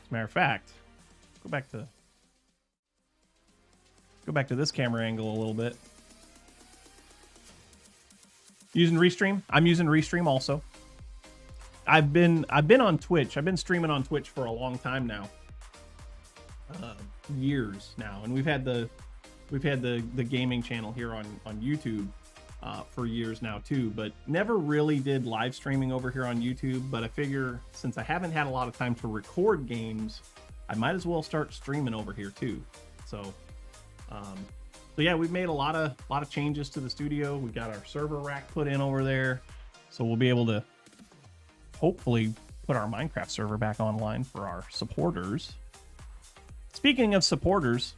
As a matter of fact, go back to this camera angle a little bit. Using Restream? I'm using Restream also. I've been on Twitch. I've been streaming on Twitch for a long time now. Years now, and we've had the gaming channel here on YouTube for years now too, but never really did live streaming over here on YouTube. But I figure since I haven't had a lot of time to record games, I might as well start streaming over here too. So yeah, we've made a lot of changes to the studio. We got our server rack put in over there, so we'll be able to hopefully put our Minecraft server back online for our supporters. Speaking of supporters,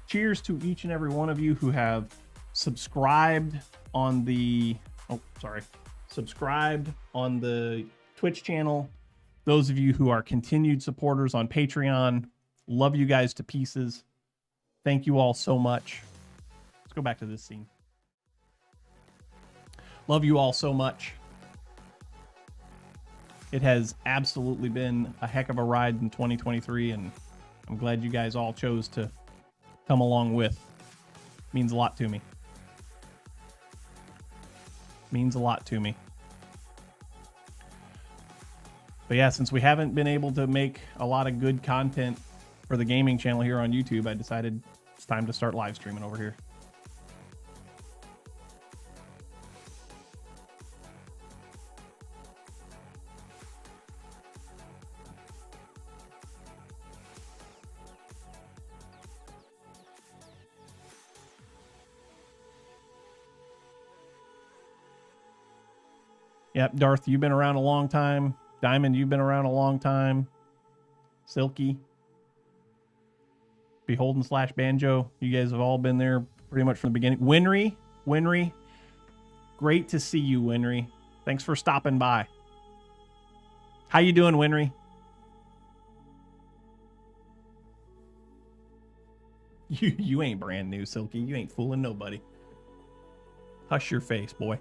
cheers to each and every one of you who have subscribed on the Twitch channel. Those of you who are continued supporters on Patreon, love you guys to pieces. Thank you all so much. Let's go back to this scene. Love you all so much. It has absolutely been a heck of a ride in 2023, and I'm glad you guys all chose to come along with. Means a lot to me. Means a lot to me. But yeah, since we haven't been able to make a lot of good content for the gaming channel here on YouTube, I decided it's time to start live streaming over here. Yep, Darth, you've been around a long time. Diamond, you've been around a long time. Silky, Beholden / Banjo, you guys have all been there pretty much from the beginning. Winry, great to see you, Winry. Thanks for stopping by. How you doing, Winry? You ain't brand new, Silky. You ain't fooling nobody. Hush your face, boy.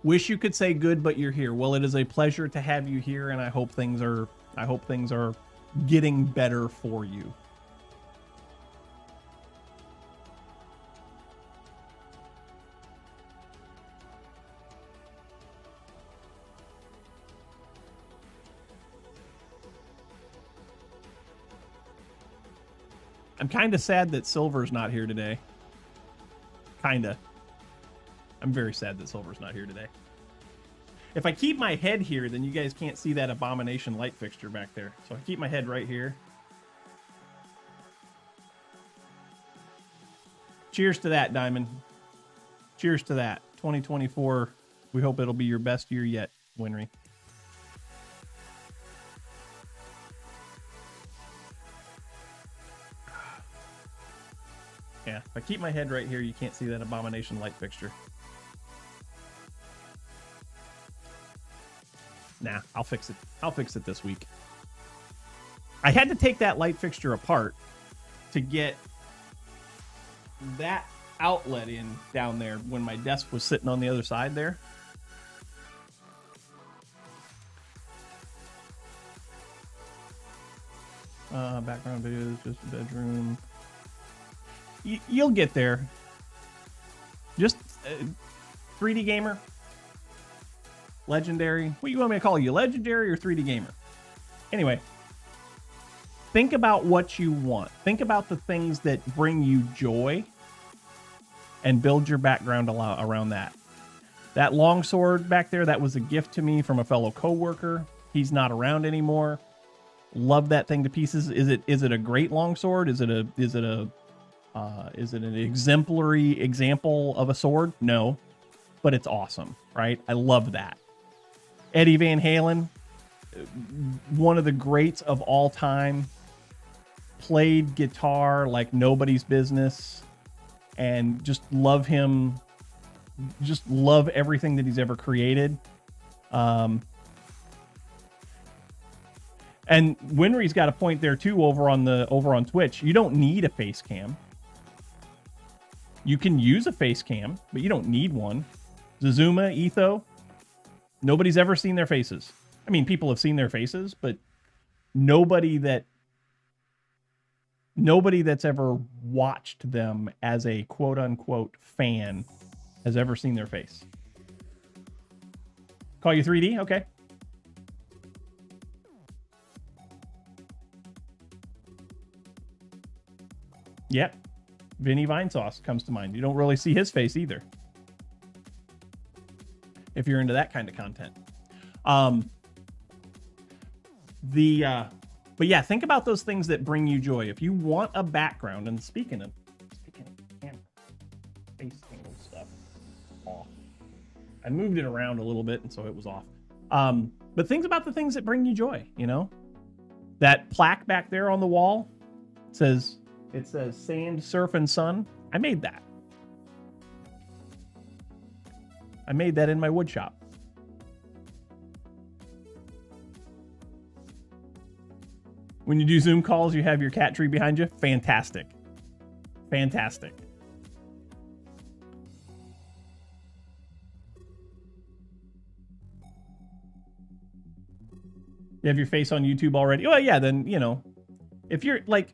Wish you could say good, but you're here. Well, it is a pleasure to have you here, and I hope things are getting better for you. I'm kind of sad that Silver's not here today. Kinda. I'm very sad that Silver's not here today. If I keep my head here, then you guys can't see that abomination light fixture back there. So I keep my head right here. Cheers to that, Diamond. Cheers to that. 2024. We hope it'll be your best year yet, Winry. Yeah, if I keep my head right here, you can't see that abomination light fixture. Nah, I'll fix it. I'll fix it this week. I had to take that light fixture apart to get that outlet in down there when my desk was sitting on the other side there. Background videos, just a bedroom. You'll get there. Just 3D gamer. Legendary. What you want me to call you? Legendary or 3D gamer? Anyway, think about what you want. Think about the things that bring you joy and build your background around that. That longsword back there, that was a gift to me from a fellow coworker. He's not around anymore. Love that thing to pieces. Is it a great longsword? Is it an exemplary example of a sword? No, but it's awesome, right? I love that. Eddie Van Halen, one of the greats of all time, played guitar like nobody's business, and just love him. Just love everything that he's ever created. And Winry's got a point there too over on Twitch. You don't need a face cam. You can use a face cam, but you don't need one. Zazuma, Etho, nobody's ever seen their faces. I mean, people have seen their faces, but nobody that's ever watched them as a quote-unquote fan has ever seen their face. Call you 3D? Okay. Yep. Vinny Vinesauce comes to mind. You don't really see his face either, if you're into that kind of content. But yeah, think about those things that bring you joy. If you want a background, and speaking of camera, face angle stuff off. I moved it around a little bit, and so it was off. But think about the things that bring you joy. You know, that plaque back there on the wall says. It says Sand, Surf, and Sun. I made that. I made that in my wood shop. When you do Zoom calls, you have your cat tree behind you. Fantastic. Fantastic. You have your face on YouTube already? Well, yeah, then, you know, if you're like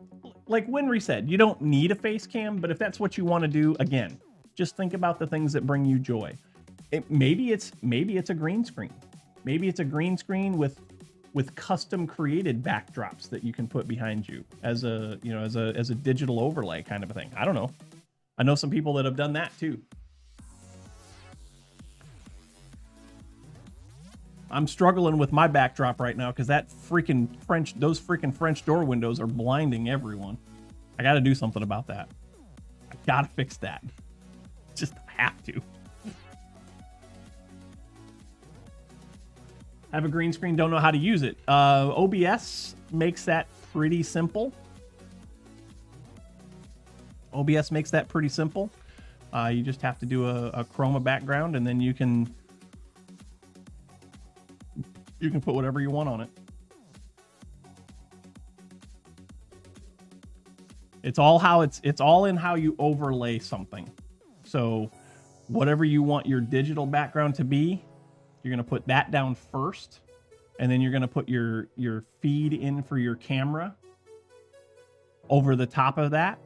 Winry said, you don't need a face cam, but if that's what you want to do, again, just think about the things that bring you joy. Maybe it's a green screen. Maybe it's a green screen with custom created backdrops that you can put behind you as a digital overlay kind of a thing. I don't know. I know some people that have done that too. I'm struggling with my backdrop right now because those freaking French door windows are blinding everyone. I got to do something about that. I got to fix that. Just have to. Have a green screen, don't know how to use it. OBS makes that pretty simple. OBS makes that pretty simple. You just have to do a chroma background, and then you can put whatever you want on it. It's all in how you overlay something. So whatever you want your digital background to be, you're going to put that down first. And then you're going to put your feed in for your camera over the top of that.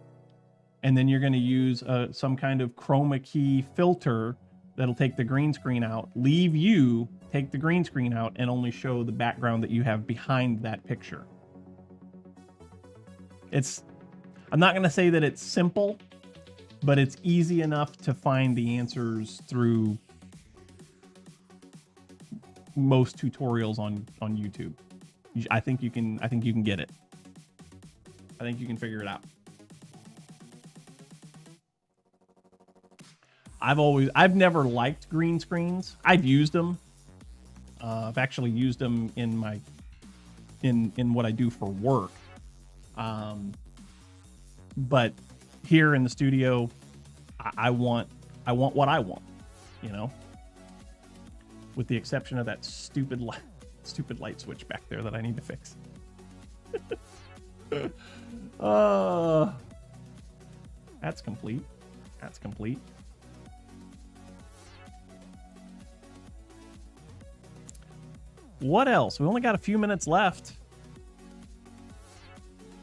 And then you're going to use some kind of chroma key filter that'll take the green screen out, leave you take the green screen out, and only show the background that you have behind that picture. I'm not going to say that it's simple, but it's easy enough to find the answers through most tutorials on YouTube. I think you can get it. I think you can figure it out. I've never liked green screens. I've used them. I've actually used them in what I do for work. But here in the studio, I want what I want, you know, with the exception of that stupid light switch back there that I need to fix. That's complete. That's complete. What else? We only got a few minutes left.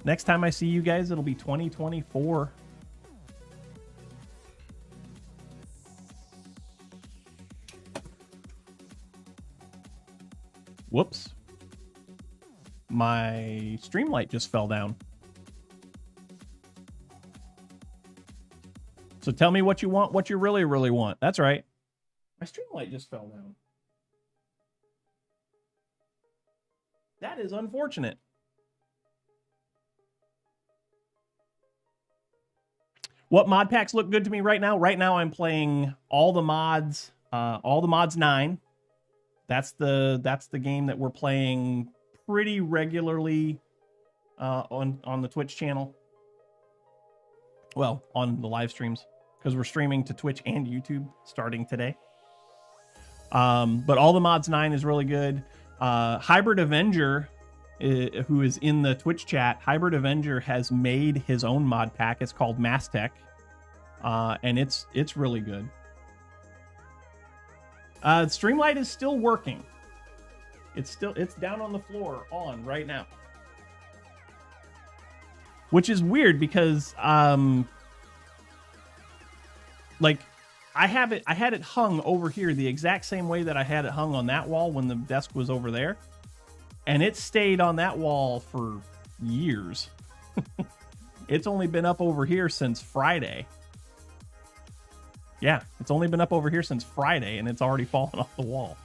Next time I see you guys, it'll be 2024. Whoops. My stream light just fell down. So tell me what you want, what you really, really want. That's right. My stream light just fell down. That is unfortunate. What mod packs look good to me right now? Right now I'm playing all the mods 9. That's the game that we're playing pretty regularly on the Twitch channel. Well, on the live streams, because we're streaming to Twitch and YouTube starting today. But all the mods 9 is really good. Hybrid Avenger, who is in the Twitch chat, Hybrid Avenger has made his own mod pack. It's called Mastech, and it's really good. Streamlight is still working. It's down on the floor on right now, which is weird because like I had it hung over here the exact same way that I had it hung on that wall when the desk was over there. And it stayed on that wall for years. It's only been up over here since Friday. Yeah, it's only been up over here since Friday, and it's already fallen off the wall.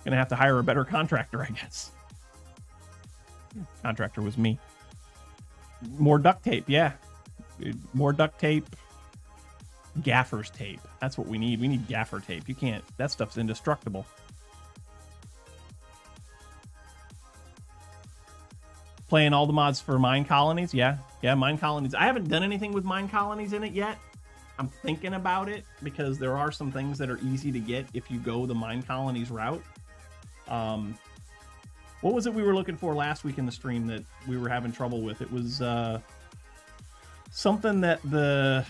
Gonna have to hire a better contractor, I guess. Contractor was me. More duct tape, yeah. More duct tape. Gaffer's tape. That's what we need. We need gaffer tape. You can't, that stuff's indestructible. Playing all the mods for Mine Colonies. Yeah, Mine Colonies. I haven't done anything with Mine Colonies in it yet. I'm thinking about it because there are some things that are easy to get if you go the Mine Colonies route. What was it we were looking for last week in the stream that we were having trouble with? It was something that the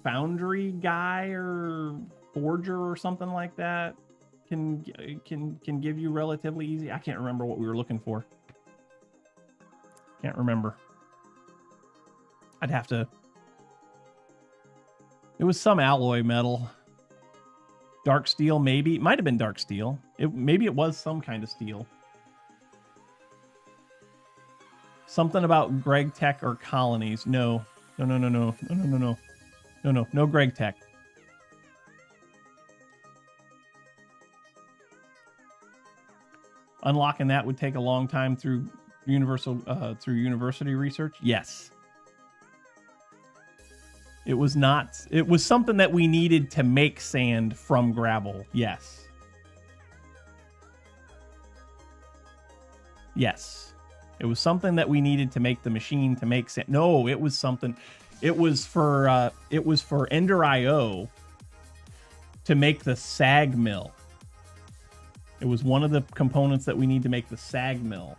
foundry guy or forger or something like that can give you relatively easy. I can't remember what we were looking for. Can't remember. I'd have to. It was some alloy metal. Dark steel, maybe. It might have been dark steel. Maybe it was some kind of steel. Something about Greg Tech or colonies. No. No, Greg Tech. Unlocking that would take a long time through university research. Yes. It was not. It was something that we needed to make sand from gravel. Yes. Yes. It was something that we needed to make the machine to make sand. No, it was something. It was for Ender IO to make the sag mill. It was one of the components that we need to make the sag mill.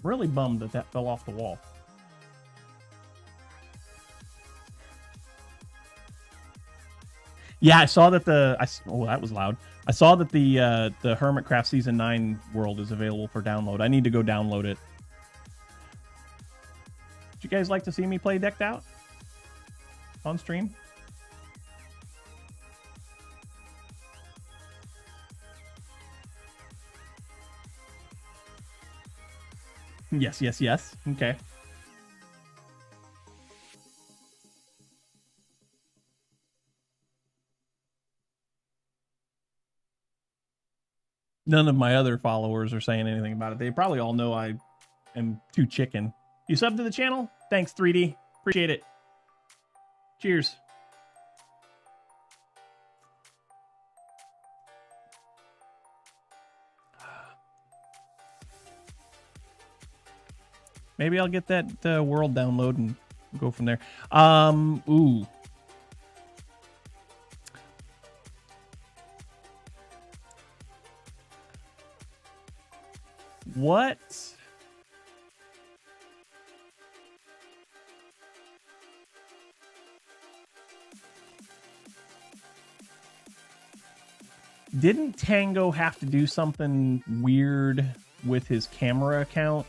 Really bummed that that fell off the wall. Yeah, I saw that oh, that was loud. I saw that the Hermitcraft Season 9 world is available for download. I need to go download it. Would you guys like to see me play Decked Out on stream? Yes, yes, yes. Okay. None of my other followers are saying anything about it. They probably all know I am too chicken. You sub to the channel? Thanks, 3D. Appreciate it. Cheers. Maybe I'll get that world download and go from there. Ooh. What? Didn't Tango have to do something weird with his camera account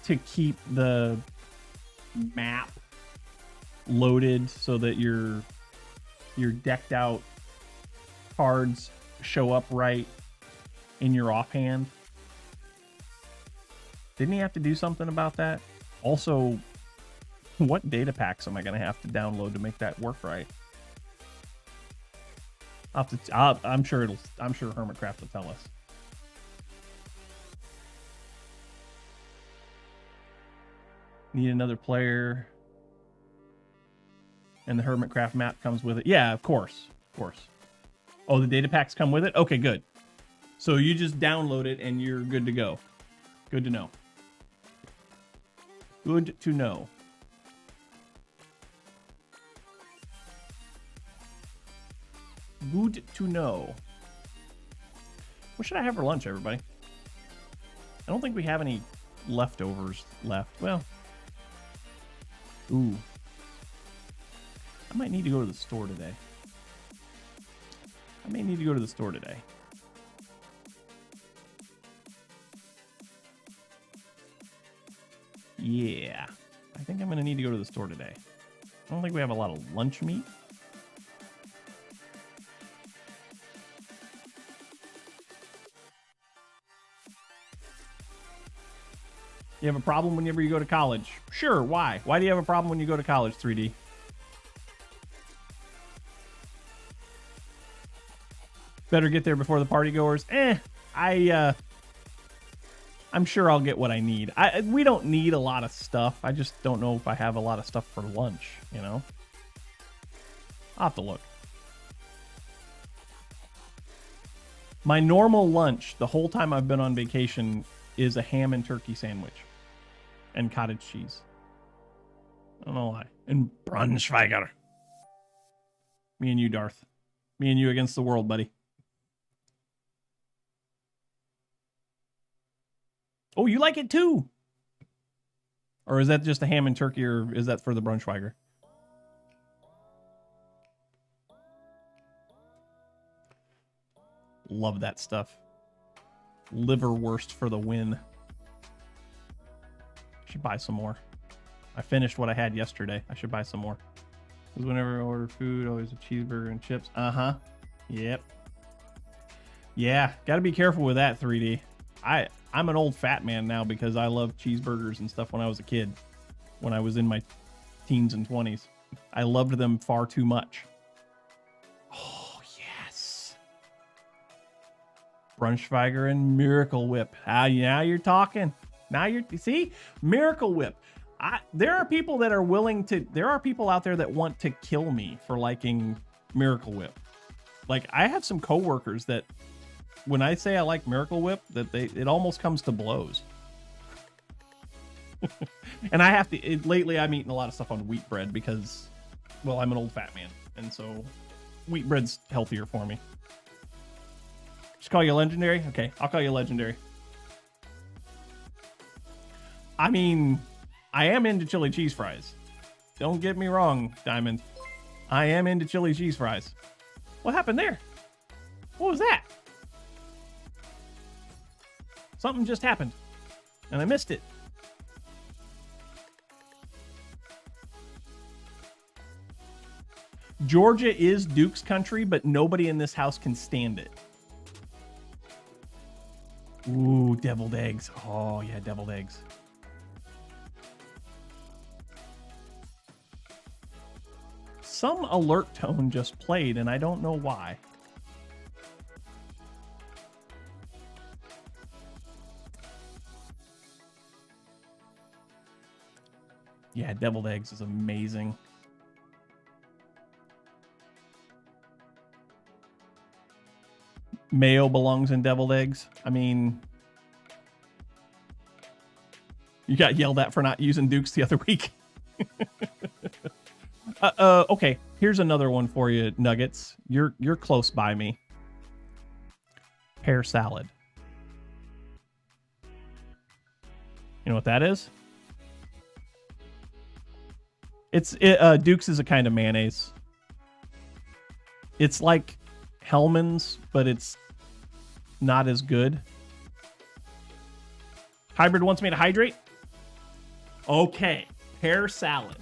to keep the map loaded so that your decked out cards show up right in your offhand? Didn't he have to do something about that? Also, what data packs am I going to have to download to make that work right? I'm sure Hermitcraft will tell us. Need another player. And the Hermitcraft map comes with it. Yeah, of course. Of course. Oh, the data packs come with it? Okay, good. So you just download it and you're good to go. Good to know. Good to know. Good to know. What should I have for lunch, everybody? I don't think we have any leftovers left. Well. Ooh. I might need to go to the store today. Yeah. I think I'm going to need to go to the store today. I don't think we have a lot of lunch meat. You have a problem whenever you go to college? Sure, why? Why do you have a problem when you go to college, 3D? Better get there before the party goers. I'm sure I'll get what I need. We don't need a lot of stuff. I just don't know if I have a lot of stuff for lunch, you know? I'll have to look. My normal lunch, the whole time I've been on vacation, is a ham and turkey sandwich. And cottage cheese. I don't know why. And Braunschweiger. Me and you, Darth. Me and you against the world, buddy. Oh, you like it too? Or is that just a ham and turkey, or is that for the Braunschweiger? Love that stuff. Liverwurst for the win. Should buy some more. I finished what I had yesterday. I should buy some more. Because whenever I order food, always a cheeseburger and chips. Uh-huh. Yep. Yeah, got to be careful with that, 3D. I'm an old fat man now because I loved cheeseburgers and stuff when I was a kid. When I was in my teens and 20s. I loved them far too much. Oh, yes. Braunschweiger and Miracle Whip. Now you're talking. Now see? Miracle Whip. There are people that are willing to, there are people out there that want to kill me for liking Miracle Whip. Like, I have some coworkers that, when I say I like Miracle Whip, that it almost comes to blows. And I have to, lately I'm eating a lot of stuff on wheat bread because, well, I'm an old fat man. And so wheat bread's healthier for me. Just call you Legendary? Okay, I'll call you Legendary. I mean, I am into chili cheese fries. Don't get me wrong, Diamond. I am into chili cheese fries. What happened there? What was that? Something just happened, and I missed it. Georgia is Duke's country, but nobody in this house can stand it. Ooh, deviled eggs. Oh, yeah, deviled eggs. Some alert tone just played, and I don't know why. Yeah, deviled eggs is amazing. Mayo belongs in deviled eggs. I mean, you got yelled at for not using Dukes the other week. Okay, here's another one for you, Nuggets. You're close by me. Pear salad. You know what that is? Dukes is a kind of mayonnaise. It's like Hellman's, but it's not as good. Hybrid wants me to hydrate? Okay, pear salad.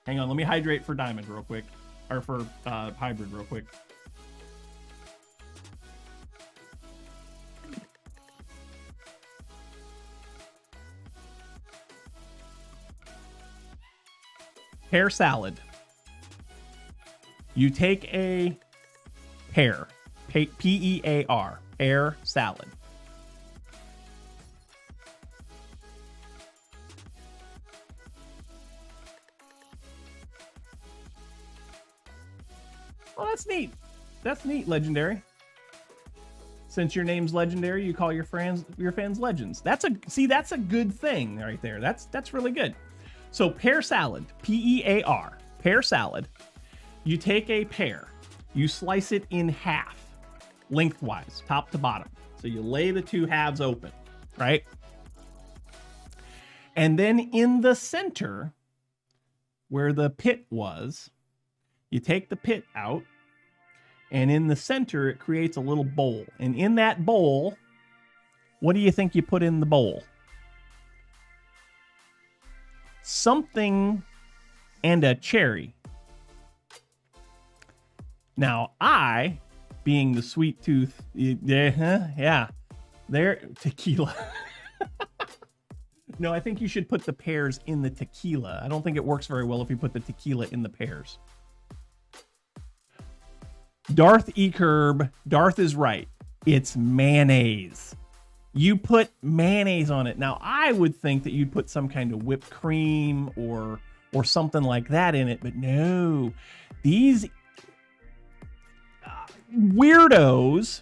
Hang on, let me hydrate for Diamond real quick. Or for Hybrid real quick. Pear salad. You take a pear, P-E-A-R, pear salad. Well, that's neat. That's neat, Legendary. Since your name's Legendary, you call your fans legends. That's a good thing right there. That's really good. So pear salad, P-E-A-R, pear salad. You take a pear, you slice it in half, lengthwise, top to bottom. So you lay the two halves open, right? And then in the center, where the pit was, you take the pit out, and in the center, it creates a little bowl. And in that bowl, what do you think you put in the bowl? Something and a cherry. Now, I, being the sweet tooth, yeah, there, tequila. No, I think you should put the pears in the tequila. I don't think it works very well if you put the tequila in the pears. Darth Ekerb, Darth is right. It's mayonnaise. You put mayonnaise on it. Now, I would think that you'd put some kind of whipped cream or something like that in it, but no. These weirdos,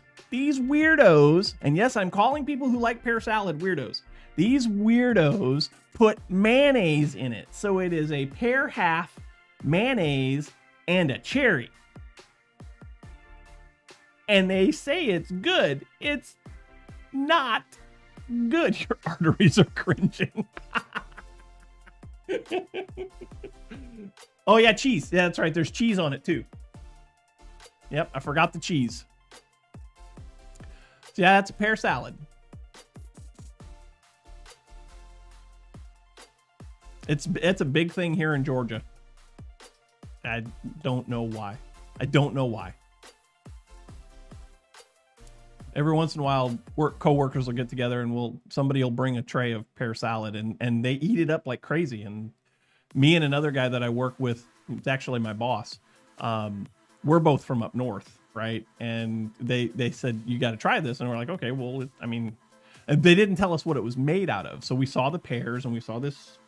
and yes, I'm calling people who like pear salad weirdos. These weirdos put mayonnaise in it. So it is a pear half, mayonnaise, and a cherry. And they say it's good. It's not good. Your arteries are cringing. Oh, yeah, cheese. Yeah, that's right. There's cheese on it, too. Yep, I forgot the cheese. So, yeah, that's a pear salad. It's a big thing here in Georgia. I don't know why. Every once in a while, coworkers will get together and somebody will bring a tray of pear salad and they eat it up like crazy. And me and another guy that I work with, it's actually my boss, we're both from up north, right? And they said, you got to try this. And we're like, okay, well, I mean, and they didn't tell us what it was made out of. So we saw the pears and we saw this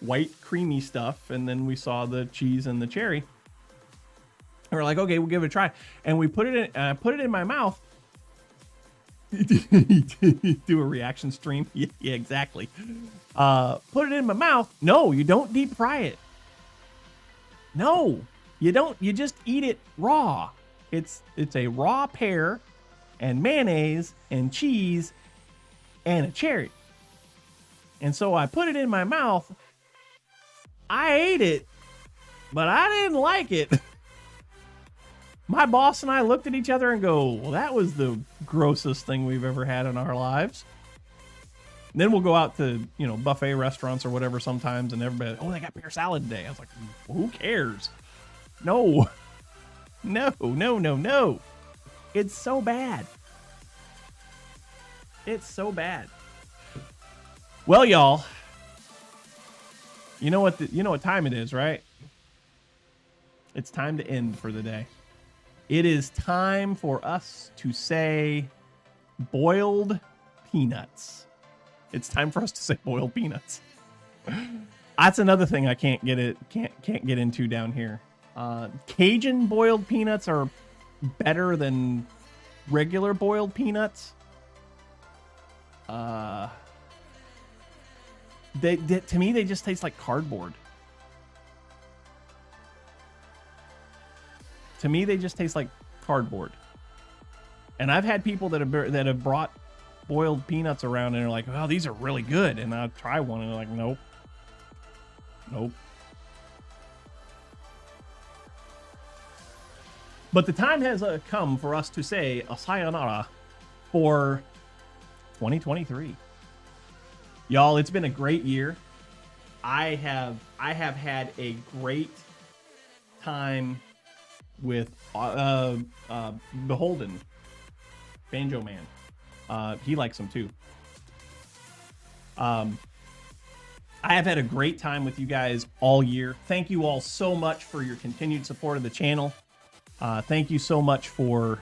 white creamy stuff. And then we saw the cheese and the cherry. And we're like, okay, we'll give it a try. And we put it in my mouth. Do a reaction stream. Yeah, exactly. Put it in my mouth. No, you don't deep fry it. No, you don't. You just eat it raw. It's a raw pear and mayonnaise and cheese and a cherry. And so I put it in my mouth. I ate it, but I didn't like it. My boss and I looked at each other and go, well, that was the grossest thing we've ever had in our lives. And then we'll go out to, buffet restaurants or whatever sometimes, and everybody, oh, they got pear salad today. I was like, who cares? No. No. It's so bad. It's so bad. Well, y'all, you know what time it is, right? It's time to end for the day. It is time for us to say boiled peanuts. It's time for us to say boiled peanuts. That's another thing I can't get into down here. Cajun boiled peanuts are better than regular boiled peanuts. To me, they just taste like cardboard. To me, they just taste like cardboard. And I've had people that have brought boiled peanuts around and are like, "Oh, these are really good." And I'll try one and they're like, "Nope, nope." But the time has come for us to say a sayonara for 2023. Y'all, it's been a great year. I have had a great time with Beholden, Banjo Man. He likes them too. I have had a great time with you guys all year. Thank you all so much for your continued support of the channel. Thank you so much for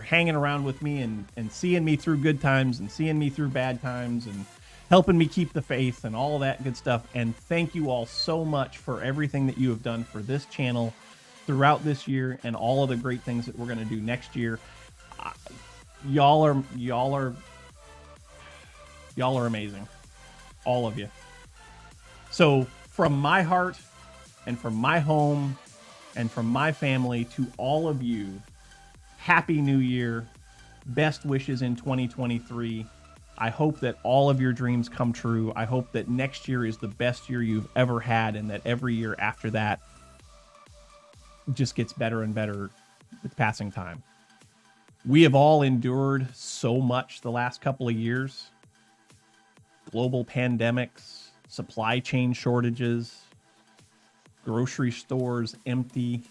hanging around with me and seeing me through good times and seeing me through bad times and helping me keep the faith and all that good stuff. And thank you all so much for everything that you have done for this channel throughout this year and all of the great things that we're going to do next year. Y'all are amazing. All of you. So from my heart and from my home and from my family to all of you, Happy New Year. Best wishes in 2023. I hope that all of your dreams come true. I hope that next year is the best year you've ever had and that every year after that just gets better and better with passing time. We have all endured so much the last couple of years. Global pandemics, supply chain shortages, grocery stores empty.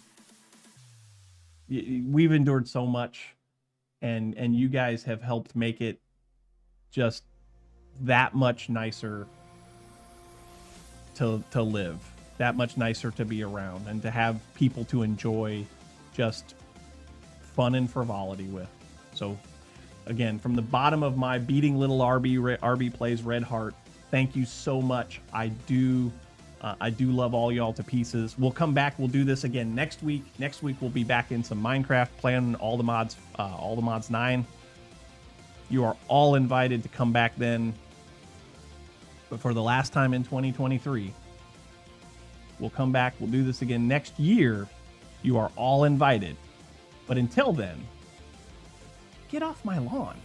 We've endured so much, and you guys have helped make it just that much nicer to live, that much nicer to be around, and to have people to enjoy just fun and frivolity with. So again, from the bottom of my beating little rbPlays red heart, thank you so much. I do love all y'all to pieces. We'll come back. We'll do this again next week. Next week we'll be back in some Minecraft, playing all the mods 9. You are all invited to come back then. But for the last time in 2023, we'll come back. We'll do this again next year. You are all invited. But until then, get off my lawn.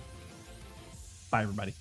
Bye, everybody.